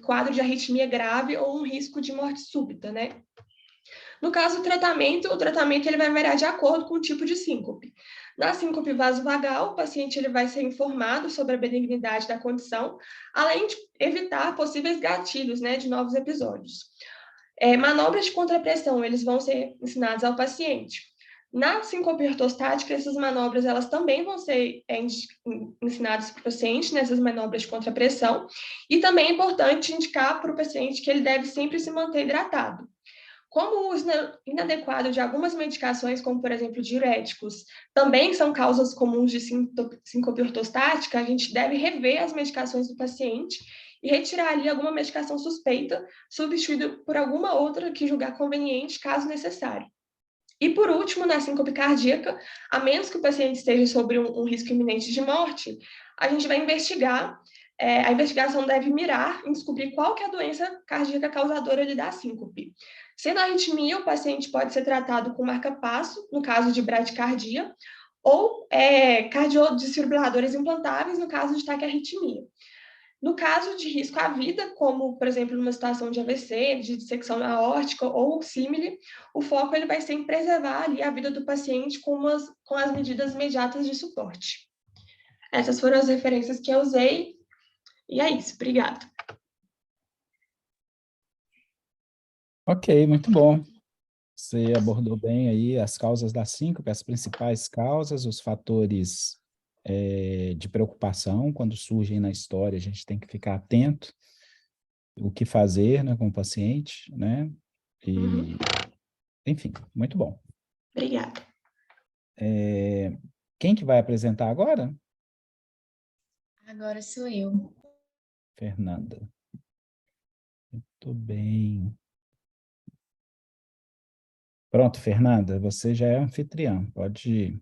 quadro de arritmia grave ou um risco de morte súbita, né? No caso do tratamento, o tratamento ele vai variar de acordo com o tipo de síncope. Na síncope vasovagal, o paciente ele vai ser informado sobre a benignidade da condição, além de evitar possíveis gatilhos, né, de novos episódios. Manobras de contrapressão, eles vão ser ensinados ao paciente. Na síncope ortostática, essas manobras elas também vão ser ensinadas para o paciente, nessas manobras de contrapressão, e também é importante indicar para o paciente que ele deve sempre se manter hidratado. Como o uso inadequado de algumas medicações, como, por exemplo, diuréticos, também são causas comuns de síncope ortostática, a gente deve rever as medicações do paciente e retirar ali alguma medicação suspeita, substituída por alguma outra que julgar conveniente, caso necessário. E, por último, na síncope cardíaca, a menos que o paciente esteja sobre um risco iminente de morte, a gente vai investigar. A investigação deve mirar em descobrir qual que é a doença cardíaca causadora da síncope. Sendo a arritmia, o paciente pode ser tratado com marca-passo, no caso de bradicardia, ou cardiodesfibriladores implantáveis, no caso de taquiarritmia. No caso de risco à vida, como, por exemplo, numa situação de AVC, de dissecção aórtica ou símile, o foco ele vai ser em preservar ali a vida do paciente com as medidas imediatas de suporte. Essas foram as referências que eu usei, e é isso. Obrigada. Ok, muito bom. Você abordou bem aí as causas da síncope, as principais causas, os fatores de preocupação quando surgem na história, a gente tem que ficar atento o que fazer, né, com o paciente, né? E, enfim, muito bom. Obrigada. Quem que vai apresentar agora? Agora sou eu. Fernanda. Muito bem. Pronto, Fernanda, você já é anfitriã, pode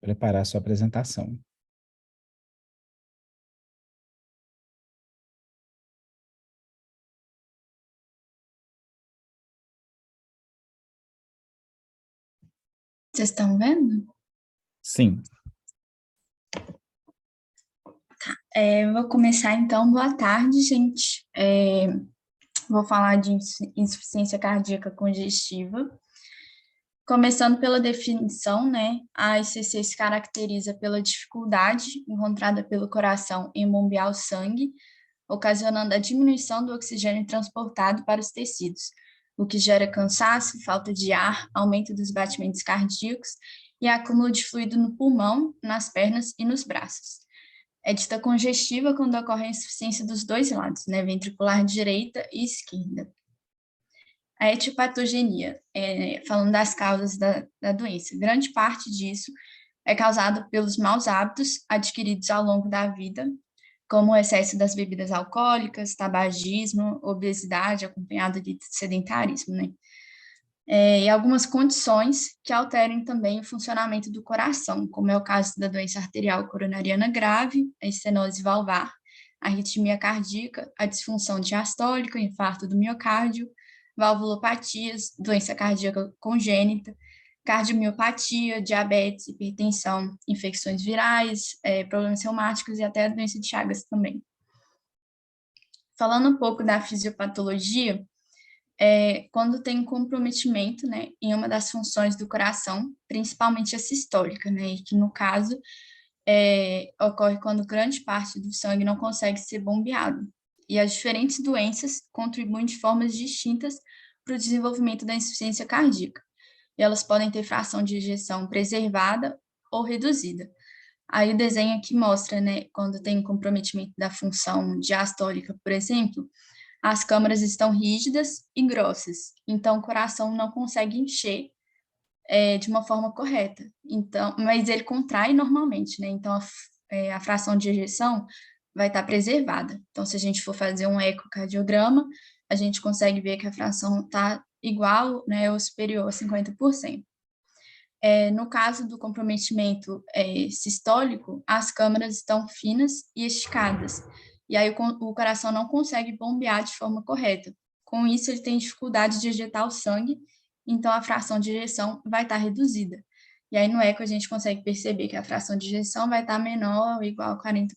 preparar a sua apresentação. Vocês estão vendo? Sim. Vou começar então. Boa tarde, gente. Vou falar de insuficiência cardíaca congestiva. Começando pela definição, né? A ICC se caracteriza pela dificuldade encontrada pelo coração em bombear o sangue, ocasionando a diminuição do oxigênio transportado para os tecidos, o que gera cansaço, falta de ar, aumento dos batimentos cardíacos e acúmulo de fluido no pulmão, nas pernas e nos braços. É dita congestiva quando ocorre a insuficiência dos dois lados, né, ventricular direita e esquerda. A etiopatogenia, falando das causas da doença, grande parte disso é causado pelos maus hábitos adquiridos ao longo da vida, como o excesso das bebidas alcoólicas, tabagismo, obesidade acompanhado de sedentarismo, né? e algumas condições que alterem também o funcionamento do coração, como é o caso da doença arterial coronariana grave, a estenose valvar, a arritmia cardíaca, a disfunção diastólica, o infarto do miocárdio, valvulopatias, doença cardíaca congênita, cardiomiopatia, diabetes, hipertensão, infecções virais, problemas reumáticos e até a doença de Chagas também. Falando um pouco da fisiopatologia, quando tem comprometimento, né, em uma das funções do coração, principalmente a sistólica, né, e que no caso ocorre quando grande parte do sangue não consegue ser bombeado. E as diferentes doenças contribuem de formas distintas para o desenvolvimento da insuficiência cardíaca. E elas podem ter fração de ejeção preservada ou reduzida. Aí o desenho aqui mostra, né, quando tem comprometimento da função diastólica, por exemplo, as câmaras estão rígidas e grossas, então o coração não consegue encher de uma forma correta. Então, mas ele contrai normalmente, né? Então a fração de ejeção vai estar preservada. Então, se a gente for fazer um ecocardiograma, a gente consegue ver que a fração está igual, né, ou superior a 50%. No caso do comprometimento sistólico, as câmaras estão finas e esticadas, e aí o coração não consegue bombear de forma correta. Com isso, ele tem dificuldade de ejetar o sangue, então a fração de ejeção vai estar reduzida. E aí no eco a gente consegue perceber que a fração de ejeção vai estar menor ou igual a 40%.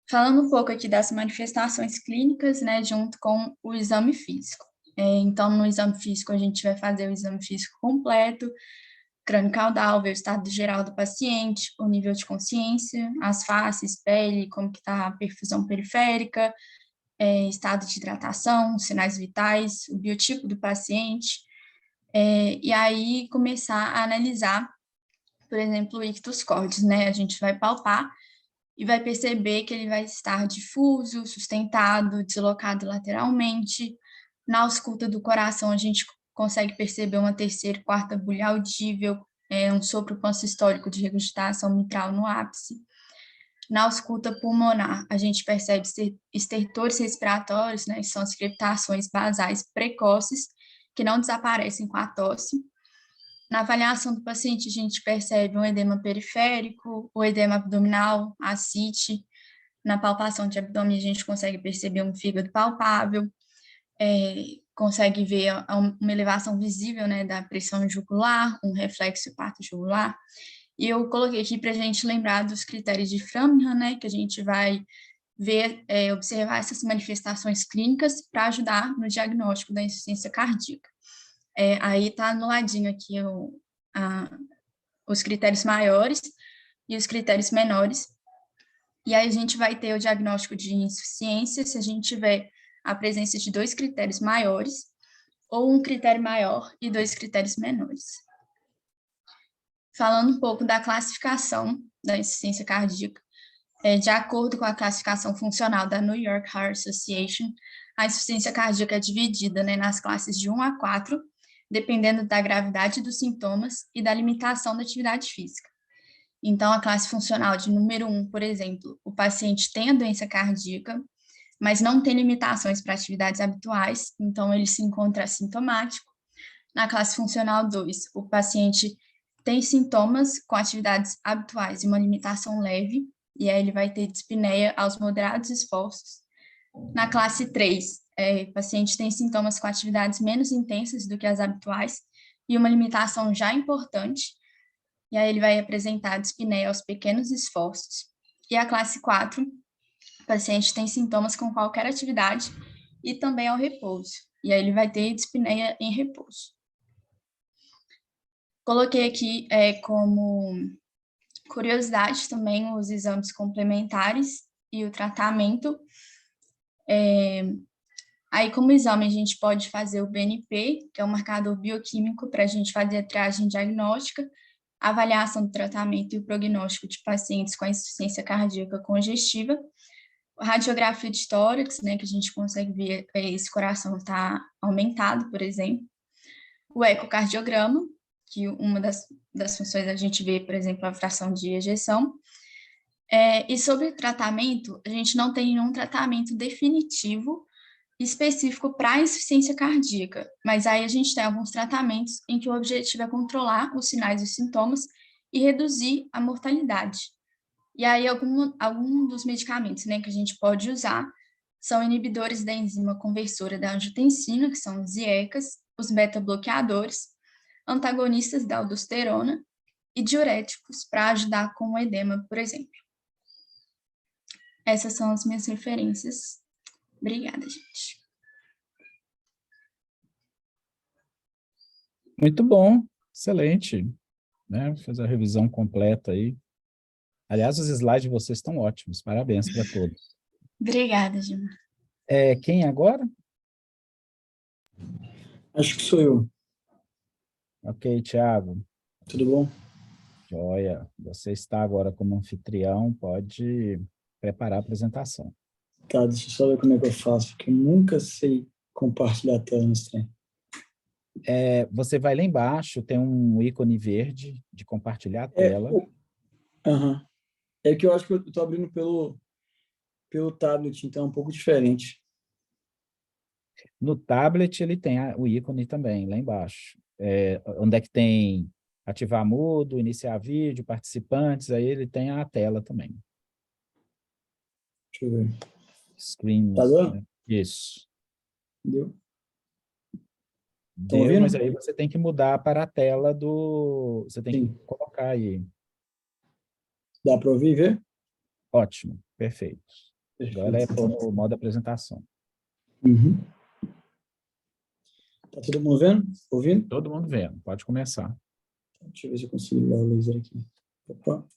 Falando um pouco aqui das manifestações clínicas, né, junto com o exame físico. Então, no exame físico, a gente vai fazer o exame físico completo, crânio caudal, ver o estado geral do paciente, o nível de consciência, as faces, pele, como que está a perfusão periférica, estado de hidratação, sinais vitais, o biotipo do paciente, e aí começar a analisar, por exemplo, o ictus cordis, né? A gente vai palpar e vai perceber que ele vai estar difuso, sustentado, deslocado lateralmente. Na ausculta do coração, a gente consegue perceber uma terceira e quarta bulha audível, um sopro pansistólico de regurgitação mitral no ápice. Na ausculta pulmonar, a gente percebe estertores respiratórios, né, que são as crepitações basais precoces, que não desaparecem com a tosse. Na avaliação do paciente, a gente percebe um edema periférico, o edema abdominal, a ascite. Na palpação de abdômen, a gente consegue perceber um fígado palpável, consegue ver uma elevação visível, né, da pressão jugular, um reflexo hepatojugular. E eu coloquei aqui para a gente lembrar dos critérios de Framingham, né, que a gente vai ver, observar essas manifestações clínicas para ajudar no diagnóstico da insuficiência cardíaca. Aí está no ladinho aqui os critérios maiores e os critérios menores. E aí a gente vai ter o diagnóstico de insuficiência se a gente tiver a presença de 2 critérios maiores, ou um critério maior e 2 critérios menores. Falando um pouco da classificação da insuficiência cardíaca, de acordo com a classificação funcional da New York Heart Association, a insuficiência cardíaca é dividida, né, nas classes de 1 a 4, dependendo da gravidade dos sintomas e da limitação da atividade física. Então, a classe funcional de número 1, por exemplo, o paciente tem a doença cardíaca, mas não tem limitações para atividades habituais, então ele se encontra assintomático. Na classe funcional 2, o paciente tem sintomas com atividades habituais e uma limitação leve, e aí ele vai ter dispneia aos moderados esforços. Na classe 3, o paciente tem sintomas com atividades menos intensas do que as habituais e uma limitação já importante, e aí ele vai apresentar dispneia aos pequenos esforços. E a classe 4, o paciente tem sintomas com qualquer atividade e também ao repouso, e aí ele vai ter dispneia em repouso. Coloquei aqui como curiosidade também os exames complementares e o tratamento. Aí, como exame, a gente pode fazer o BNP, que é um marcador bioquímico para a gente fazer a triagem diagnóstica, a avaliação do tratamento e o prognóstico de pacientes com insuficiência cardíaca congestiva, a radiografia de tórax, né, que a gente consegue ver esse coração está aumentado, por exemplo, o ecocardiograma, que uma das funções a gente vê, por exemplo, a fração de ejeção. E sobre tratamento, a gente não tem nenhum tratamento definitivo específico para a insuficiência cardíaca, mas aí a gente tem alguns tratamentos em que o objetivo é controlar os sinais e os sintomas e reduzir a mortalidade. E aí algum dos medicamentos, né, que a gente pode usar são inibidores da enzima conversora da angiotensina, que são os IECAs, os beta-bloqueadores, antagonistas da aldosterona e diuréticos para ajudar com o edema, por exemplo. Essas são as minhas referências. Obrigada, gente. Muito bom, excelente, né? Fez a revisão completa aí. Aliás, os slides de vocês estão ótimos, parabéns para todos. Obrigada, Gilmar. Quem agora? Acho que sou eu. Ok, Thiago. Tudo bom? Joia, você está agora como anfitrião, pode preparar a apresentação. Tá, deixa eu só ver como é que eu faço, porque eu nunca sei compartilhar a tela nesse trem. Você vai lá embaixo, tem um ícone verde de compartilhar a tela. É que eu acho que eu estou abrindo pelo tablet, então é um pouco diferente. No tablet ele tem o ícone também, lá embaixo. Onde é que tem ativar mudo, iniciar vídeo, participantes, aí ele tem a tela também. Deixa eu ver. Screen. Tá dando? Né? Isso. Deu? Deu, mas aí você tem que mudar para a tela do... Você tem que colocar aí. Dá para ouvir e ver? Ótimo, perfeito. Agora é o modo apresentação. Uhum. Tá todo mundo vendo? Ouvindo? Todo mundo vendo, pode começar. Deixa eu ver se eu consigo ligar o laser aqui. Opa.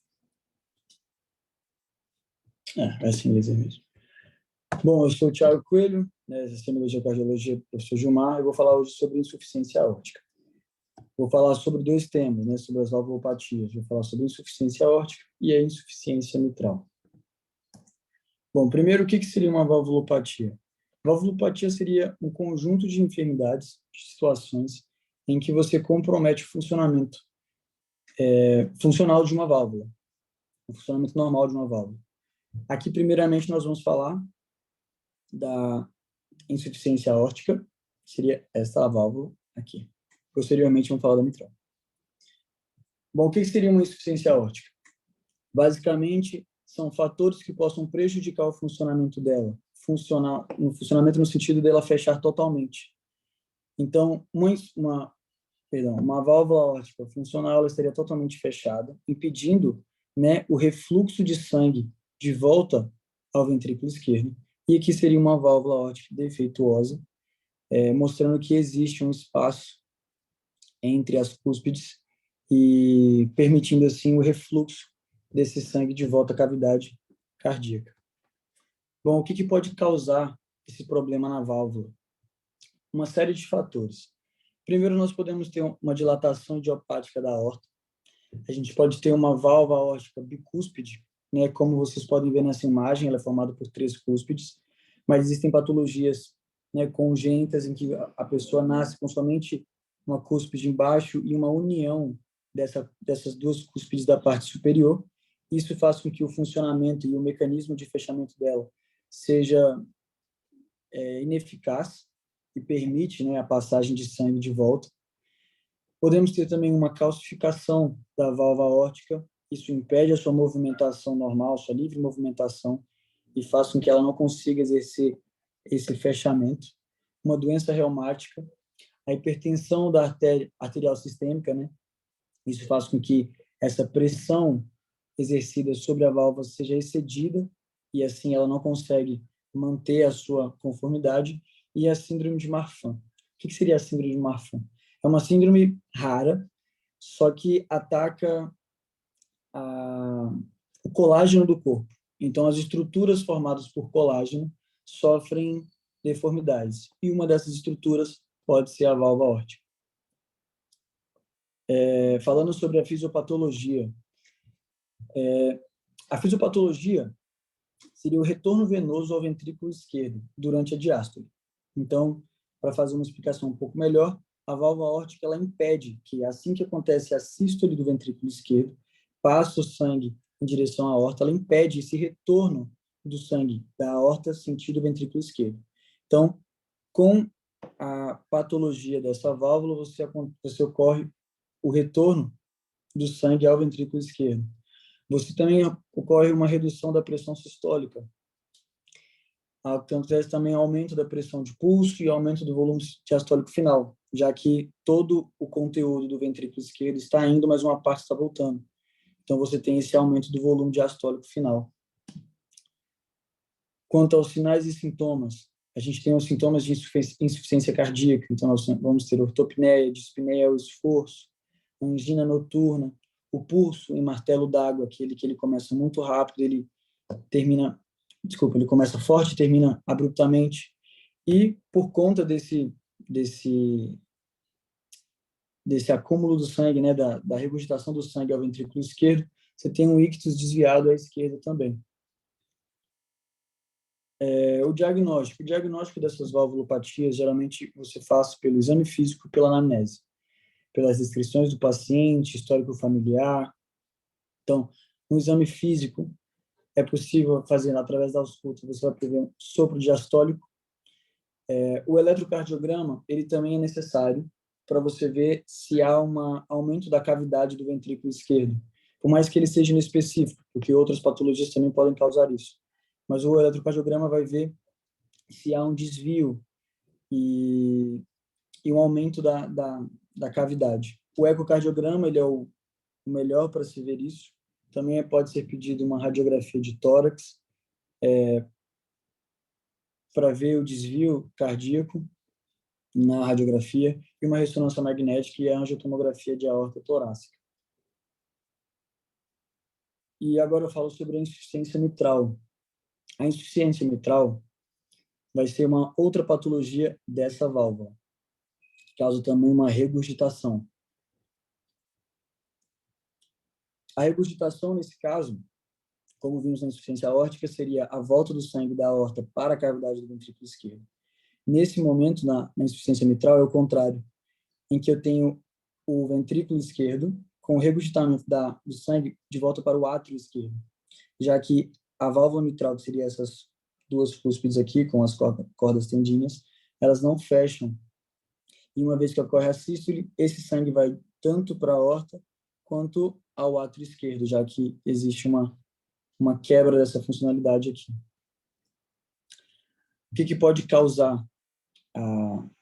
É assim o laser mesmo. Bom, eu sou o Thiago Coelho, né, Sistemologia e Cardiologia, professor Gilmar, eu vou falar hoje sobre insuficiência aórtica. Vou falar sobre dois temas, né, sobre as valvulopatias. Vou falar sobre a insuficiência aórtica e a insuficiência mitral. Bom, primeiro, o que seria uma valvulopatia? Valvulopatia seria um conjunto de enfermidades, de situações, em que você compromete o funcionamento funcional de uma válvula, o funcionamento normal de uma válvula. Aqui, primeiramente, nós vamos falar da insuficiência aórtica, que seria essa válvula aqui. Posteriormente, vamos falar da mitral. Bom, o que seria uma insuficiência aórtica? Basicamente, são fatores que possam prejudicar o funcionamento dela, funcionamento no sentido dela fechar totalmente. Então, uma válvula aórtica funcional, ela estaria totalmente fechada, impedindo, né, o refluxo de sangue de volta ao ventrículo esquerdo. E aqui seria uma válvula aórtica defeituosa, mostrando que existe um espaço entre as cúspides e permitindo, assim, o refluxo desse sangue de volta à cavidade cardíaca. Bom, o que pode causar esse problema na válvula? Uma série de fatores. Primeiro, nós podemos ter uma dilatação idiopática da aorta. A gente pode ter uma válvula aórtica bicúspide, né? Como vocês podem ver nessa imagem, ela é formada por 3 cúspides, mas existem patologias, né, congênitas em que a pessoa nasce com somente uma cúspide embaixo e uma união dessas 2 cúspides da parte superior. Isso faz com que o funcionamento e o mecanismo de fechamento dela seja ineficaz e permite, né, a passagem de sangue de volta. Podemos ter também uma calcificação da válvula aórtica. Isso impede a sua movimentação normal, sua livre movimentação, e faz com que ela não consiga exercer esse fechamento. Uma doença reumática, a hipertensão da artéria arterial sistêmica, né? Isso faz com que essa pressão exercida sobre a válvula seja excedida e assim ela não consegue manter a sua conformidade. E a síndrome de Marfan. O que seria a síndrome de Marfan? É uma síndrome rara, só que ataca o colágeno do corpo. Então, as estruturas formadas por colágeno sofrem deformidades. E uma dessas estruturas pode ser a válvula aórtica. Falando sobre a fisiopatologia. A fisiopatologia seria o retorno venoso ao ventrículo esquerdo durante a diástole. Então, para fazer uma explicação um pouco melhor, a válvula aórtica ela impede que, assim que acontece a sístole do ventrículo esquerdo, passa o sangue em direção à aorta, ela impede esse retorno do sangue da aorta sentido ventrículo esquerdo. Então, Com a patologia dessa válvula, você ocorre o retorno do sangue ao ventrículo esquerdo. Você também ocorre uma redução da pressão sistólica. Acontece também aumento da pressão de pulso e aumento do volume diastólico final, já que todo o conteúdo do ventrículo esquerdo está indo, mas uma parte está voltando. Então, você tem esse aumento do volume diastólico final. Quanto aos sinais e sintomas, a gente tem os sintomas de insuficiência cardíaca. Então, nós vamos ter ortopneia, dispneia ao esforço, angina noturna, o pulso em martelo d'água, aquele que ele começa muito rápido, ele começa forte e termina abruptamente. E por conta desse acúmulo do sangue, né, da regurgitação do sangue ao ventrículo esquerdo, você tem um ictus desviado à esquerda também. O diagnóstico dessas valvulopatias, geralmente você faz pelo exame físico e pela anamnese, pelas descrições do paciente, histórico familiar. Então, no exame físico, é possível fazer, através da ausculta, você vai prever um sopro diastólico. O eletrocardiograma, ele também é necessário para você ver se há um aumento da cavidade do ventrículo esquerdo, por mais que ele seja inespecífico, porque outras patologias também podem causar isso. Mas o eletrocardiograma vai ver se há um desvio e um aumento da cavidade. O ecocardiograma, ele é o melhor para se ver isso. Também pode ser pedido uma radiografia de tórax para ver o desvio cardíaco na radiografia e uma ressonância magnética e a angiotomografia de aorta torácica. E agora eu falo sobre a insuficiência mitral. A insuficiência mitral vai ser uma outra patologia dessa válvula, que causa também uma regurgitação. A regurgitação, nesse caso, como vimos na insuficiência aórtica, seria a volta do sangue da aorta para a cavidade do ventrículo esquerdo. Nesse momento, na insuficiência mitral, é o contrário, em que eu tenho o ventrículo esquerdo com o regurgitamento do sangue de volta para o átrio esquerdo, já que a válvula mitral, que seria essas duas cúspides aqui, com as cordas tendíneas, elas não fecham. E uma vez que ocorre a sístole, esse sangue vai tanto para a aorta quanto ao átrio esquerdo, já que existe uma quebra dessa funcionalidade aqui. O que pode causar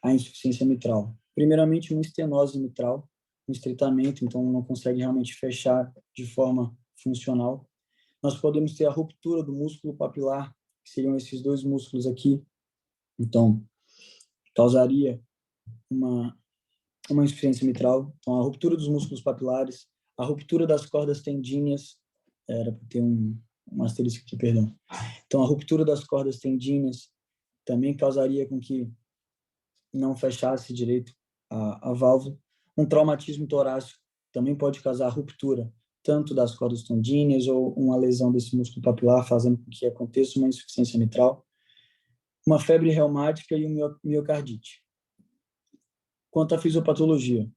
a insuficiência mitral? Primeiramente, uma estenose mitral, um estreitamento, então não consegue realmente fechar de forma funcional. Nós podemos ter a ruptura do músculo papilar, que seriam esses dois músculos aqui. Então, causaria uma insuficiência mitral. Então, a ruptura dos músculos papilares, a ruptura das cordas tendíneas, era para ter um asterisco aqui, perdão. Então, a ruptura das cordas tendíneas também causaria com que não fechasse direito a válvula. Um traumatismo torácico também pode causar ruptura tanto das cordas tendíneas ou uma lesão desse músculo papilar, fazendo com que aconteça uma insuficiência mitral. Uma febre reumática e uma miocardite. Quanto à fisiopatologia,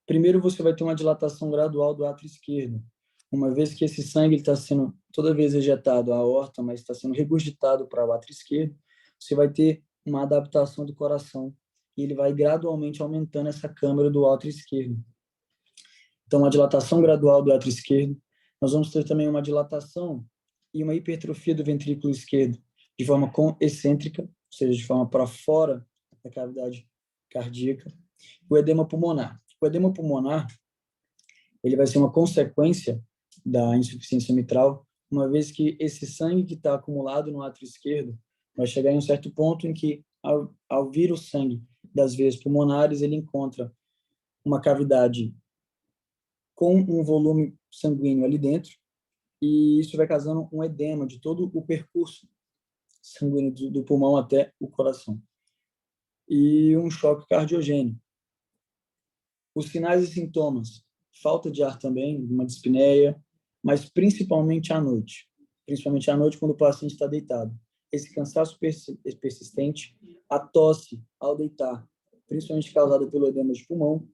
primeiro você vai ter uma dilatação gradual do átrio esquerdo, uma vez que esse sangue está sendo toda vez ejetado à aorta, mas está sendo regurgitado para o átrio esquerdo, você vai ter uma adaptação do coração e ele vai gradualmente aumentando essa câmara do átrio esquerdo. Então, uma dilatação gradual do átrio esquerdo. Nós vamos ter também uma dilatação e uma hipertrofia do ventrículo esquerdo de forma excêntrica, ou seja, de forma para fora da cavidade cardíaca. O edema pulmonar. O edema pulmonar, ele vai ser uma consequência da insuficiência mitral, uma vez que esse sangue que está acumulado no átrio esquerdo vai chegar em um certo ponto em que, ao vir o sangue das veias pulmonares, ele encontra uma cavidade com um volume sanguíneo ali dentro, e isso vai causando um edema de todo o percurso sanguíneo do pulmão até o coração. E um choque cardiogênico. Os sinais e sintomas, falta de ar também, uma dispneia, mas principalmente à noite. Principalmente à noite, quando o paciente está deitado. Esse cansaço persistente, a tosse ao deitar, principalmente causada pelo edema de pulmão,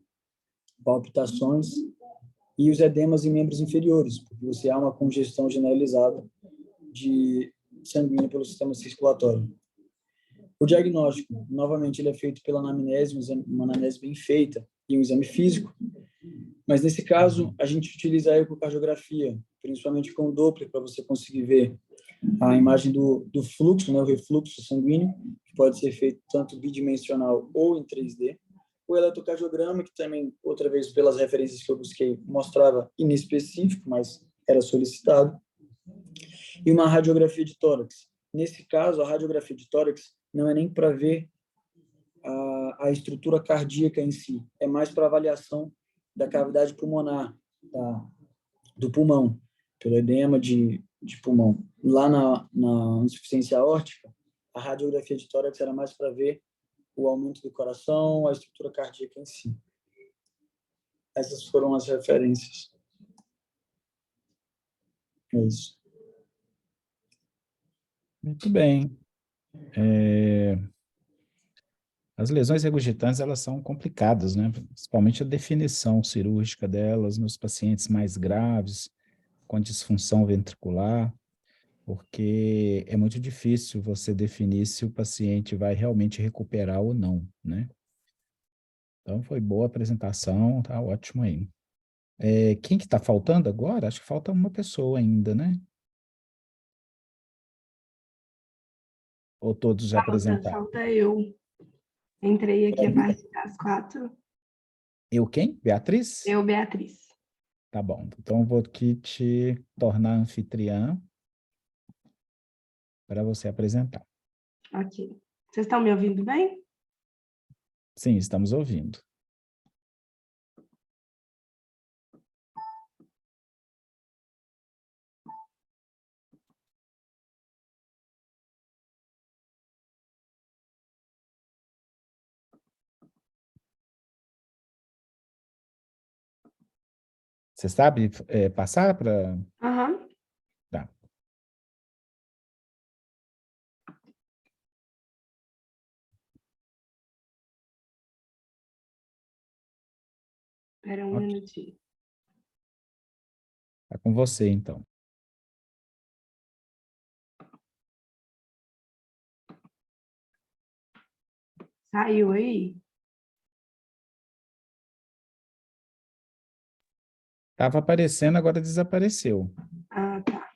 palpitações e os edemas em membros inferiores, porque você há uma congestão generalizada de sanguínea pelo sistema circulatório. O diagnóstico, novamente, ele é feito pela anamnese, uma anamnese bem feita e um exame físico, mas nesse caso a gente utiliza a ecocardiografia, principalmente com o Doppler, para você conseguir ver a imagem do fluxo, né, o refluxo sanguíneo, que pode ser feito tanto bidimensional ou em 3D. O eletrocardiograma, que também, outra vez, pelas referências que eu busquei, mostrava inespecífico, mas era solicitado. E uma radiografia de tórax. Nesse caso, a radiografia de tórax não é nem para ver a estrutura cardíaca em si, é mais para avaliação da cavidade pulmonar, do pulmão, pelo edema de pulmão. Lá na insuficiência aórtica, a radiografia de tórax era mais para ver o aumento do coração, a estrutura cardíaca em si. Essas foram as referências. É isso. Muito bem. As lesões regurgitantes, elas são complicadas, né? Principalmente a definição cirúrgica delas nos pacientes mais graves, com disfunção ventricular, porque é muito difícil você definir se o paciente vai realmente recuperar ou não, né? Então, foi boa a apresentação, tá ótimo aí. Quem que está faltando agora? Acho que falta uma pessoa ainda, né? Ou todos já apresentaram? Falta eu. Entrei aqui a partir das 4. Eu quem? Beatriz? Eu, Beatriz. Tá bom. Então, eu vou aqui te tornar anfitriã para você apresentar. Ok. Vocês estão me ouvindo bem? Sim, estamos ouvindo. Você sabe passar para... Aham. Tá. Espera um minutinho. Tá com você, então. Saiu aí? Estava aparecendo, agora desapareceu. Ah, tá.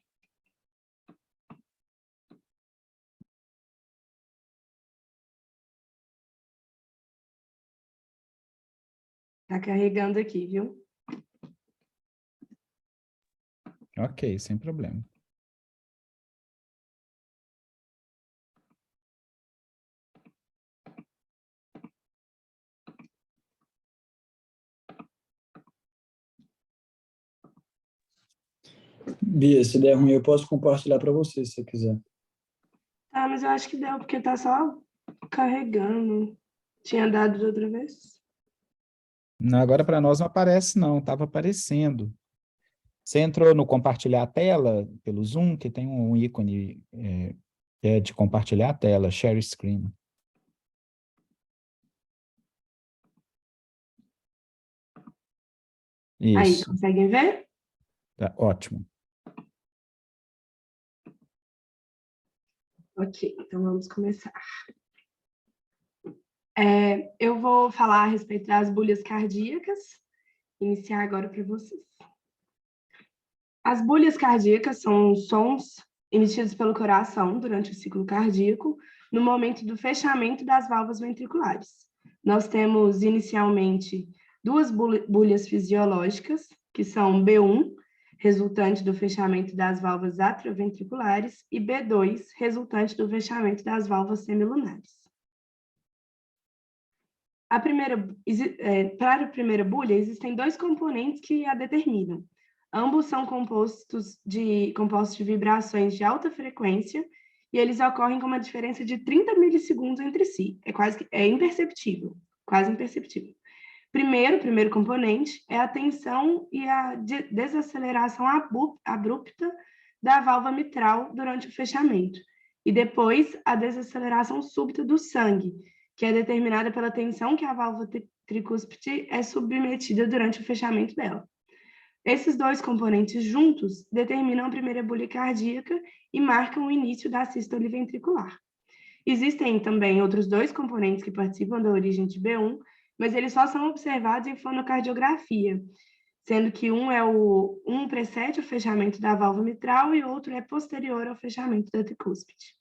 Tá carregando aqui, viu? Ok, sem problema. Bia, se der ruim, eu posso compartilhar para você, se você quiser. Ah, mas eu acho que deu, porque tá só carregando. Tinha dado da outra vez? Não, agora para nós não aparece, não. Estava aparecendo. Você entrou no compartilhar a tela pelo Zoom, que tem um ícone que é de compartilhar a tela, share screen. Aí, Isso, conseguem ver? tá ótimo. Ok, então vamos começar. Eu vou falar a respeito das bolhas cardíacas, iniciar agora para vocês. As bolhas cardíacas são sons emitidos pelo coração durante o ciclo cardíaco, no momento do fechamento das válvulas ventriculares. Nós temos, inicialmente, duas bolhas fisiológicas, que são B1, resultante do fechamento das válvulas atrioventriculares, e B2, resultante do fechamento das válvulas semilunares. Para a primeira bolha, existem dois componentes que a determinam. Ambos são compostos de vibrações de alta frequência e eles ocorrem com uma diferença de 30 milissegundos entre si. É imperceptível, quase imperceptível. O primeiro componente é a tensão e a desaceleração abrupta da válvula mitral durante o fechamento. E depois, a desaceleração súbita do sangue, que é determinada pela tensão que a válvula tricúspide é submetida durante o fechamento dela. Esses dois componentes juntos determinam a primeira bolha cardíaca e marcam o início da sístole ventricular. Existem também outros 2 componentes que participam da origem de B1, mas eles só são observados em fonocardiografia, sendo que um precede o fechamento da válvula mitral e outro é posterior ao fechamento da tricúspide.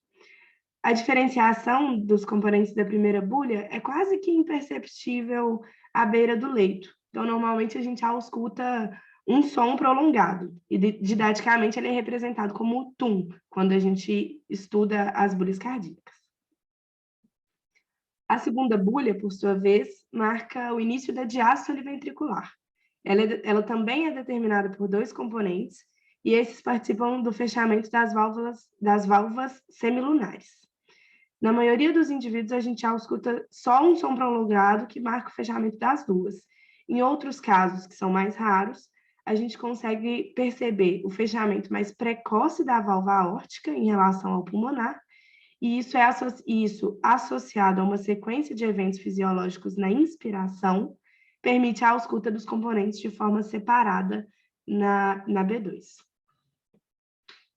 A diferenciação dos componentes da primeira bulha é quase que imperceptível à beira do leito. Então, normalmente, a gente ausculta um som prolongado, e didaticamente ele é representado como TUM, quando a gente estuda as bulhas cardíacas. A segunda bulha, por sua vez, marca o início da diástole ventricular. Ela também é determinada por 2 componentes, e esses participam do fechamento das válvulas semilunares. Na maioria dos indivíduos, a gente ausculta só um som prolongado que marca o fechamento das duas. Em outros casos, que são mais raros, a gente consegue perceber o fechamento mais precoce da válvula aórtica em relação ao pulmonar, e isso associado a uma sequência de eventos fisiológicos na inspiração, permite a ausculta dos componentes de forma separada na B2.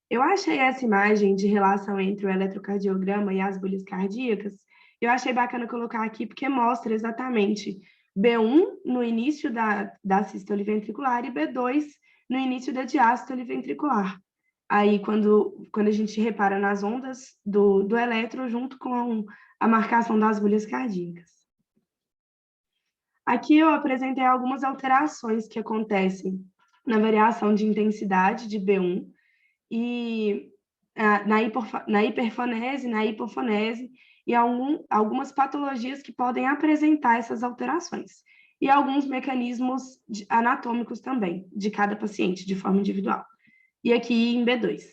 Eu achei essa imagem de relação entre o eletrocardiograma e as bulhas cardíacas, eu achei bacana colocar aqui porque mostra exatamente B1 no início da sístole ventricular e B2 no início da diástole ventricular. Aí, quando a gente repara nas ondas do eletro junto com a marcação das bulhas cardíacas. Aqui eu apresentei algumas alterações que acontecem na variação de intensidade de B1, e na hiperfonese, na hipofonese, e algumas patologias que podem apresentar essas alterações, e alguns mecanismos anatômicos também, de cada paciente, de forma individual. E aqui em B2.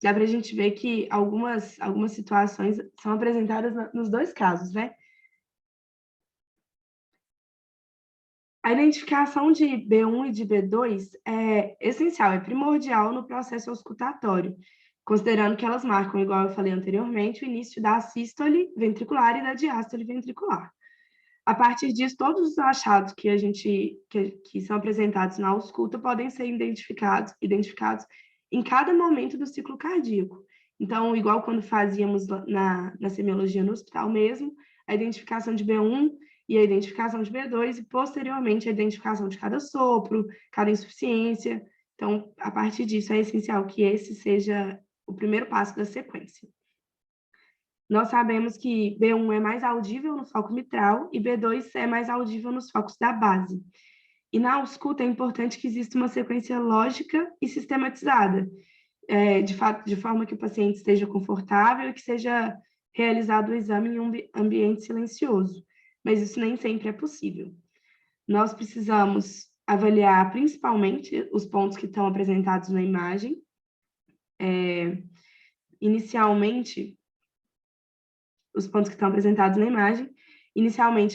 Dá para a gente ver que algumas situações são apresentadas nos 2 casos, né? A identificação de B1 e de B2 é essencial, é primordial no processo auscultatório, considerando que elas marcam, igual eu falei anteriormente, o início da sístole ventricular e da diástole ventricular. A partir disso, todos os achados que são apresentados na ausculta podem ser identificados em cada momento do ciclo cardíaco. Então, igual quando fazíamos na semiologia no hospital mesmo, a identificação de B1 e a identificação de B2, e posteriormente a identificação de cada sopro, cada insuficiência. Então, a partir disso, é essencial que esse seja o primeiro passo da sequência. Nós sabemos que B1 é mais audível no foco mitral e B2 é mais audível nos focos da base. E na ausculta é importante que exista uma sequência lógica e sistematizada, de forma que o paciente esteja confortável e que seja realizado o exame em um ambiente silencioso. Mas isso nem sempre é possível. Nós precisamos avaliar principalmente os pontos que estão apresentados na imagem. Inicialmente,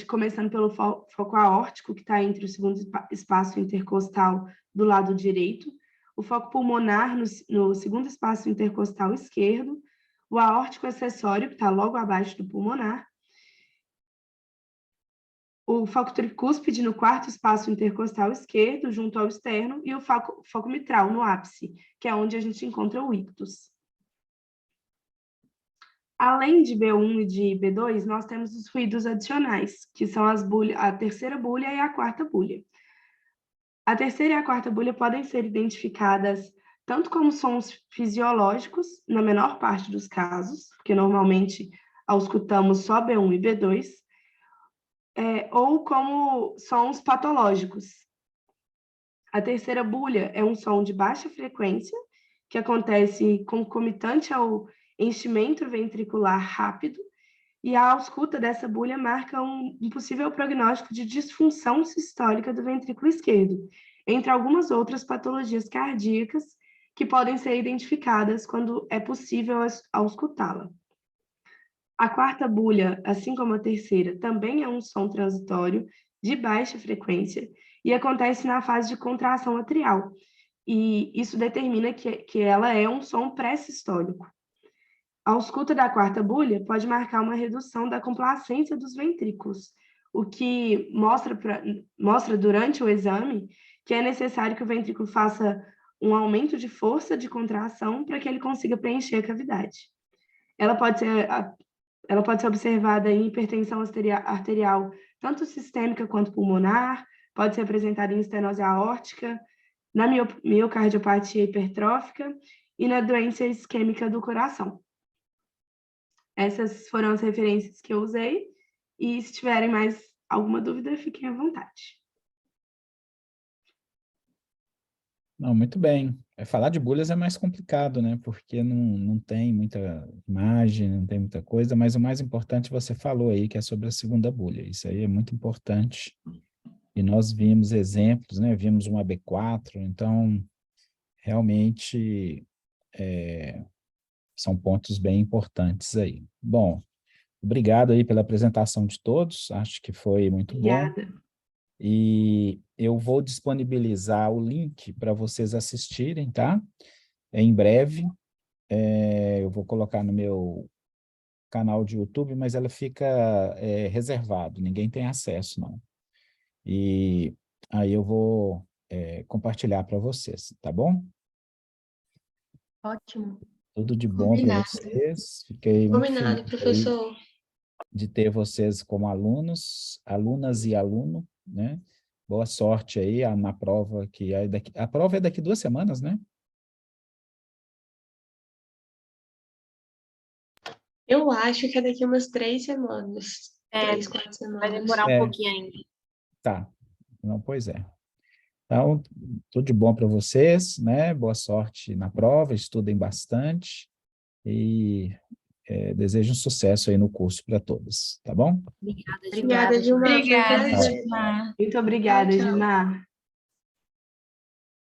começando pelo foco aórtico, que está entre o segundo espaço intercostal do lado direito, o foco pulmonar no segundo espaço intercostal esquerdo, o aórtico acessório, que está logo abaixo do pulmonar, o foco tricúspide no quarto espaço intercostal esquerdo, junto ao externo, e o foco mitral no ápice, que é onde a gente encontra o ictus. Além de B1 e de B2, nós temos os ruídos adicionais, que são a terceira bulha e a quarta bulha. A terceira e a quarta bulha podem ser identificadas tanto como sons fisiológicos, na menor parte dos casos, porque normalmente auscultamos só B1 e B2, ou como sons patológicos. A terceira bulha é um som de baixa frequência, que acontece concomitante ao enchimento ventricular rápido, e a ausculta dessa bulha marca um possível prognóstico de disfunção sistólica do ventrículo esquerdo, entre algumas outras patologias cardíacas que podem ser identificadas quando é possível auscultá-la. A quarta bulha, assim como a terceira, também é um som transitório de baixa frequência e acontece na fase de contração atrial, e isso determina que ela é um som pré-sistólico. A ausculta da quarta bulha pode marcar uma redução da complacência dos ventrículos, o que mostra durante o exame que é necessário que o ventrículo faça um aumento de força de contração para que ele consiga preencher a cavidade. Ela pode ser observada em hipertensão arterial, tanto sistêmica quanto pulmonar, pode ser apresentada em estenose aórtica, na miocardiopatia hipertrófica e na doença isquêmica do coração. Essas foram as referências que eu usei, e se tiverem mais alguma dúvida, fiquem à vontade. Não, muito bem. Falar de bolhas é mais complicado, né? Porque não tem muita imagem, não tem muita coisa, mas o mais importante você falou aí, que é sobre a segunda bolha. Isso aí é muito importante. E nós vimos exemplos, né? Vimos um AB4, então, realmente, são pontos bem importantes aí. Bom, obrigado aí pela apresentação de todos, acho que foi muito bom. Obrigada. E eu vou disponibilizar o link para vocês assistirem, tá? Em breve, eu vou colocar no meu canal de YouTube, mas ela fica reservado, ninguém tem acesso, não. E aí eu vou compartilhar para vocês, tá bom? Ótimo. Tudo de bom para Combinado. vocês. Fiquei muito Combinado, feliz aí professor. de ter vocês como alunos, alunas e aluno, né? Boa sorte aí na prova que é daqui. A prova é daqui 2 semanas, né? Eu acho que é daqui umas 3 semanas. 3, 4 Vai semanas. demorar um pouquinho ainda. Tá. Não, pois é. Então, tudo de bom para vocês, né? Boa sorte na prova, estudem bastante e desejo um sucesso aí no curso para todos, tá bom? Obrigada, Obrigada, Gilmar. Gilmar. Foi um Obrigada, prazer. Gilmar. Muito obrigada, Tchau, tchau. Gilmar.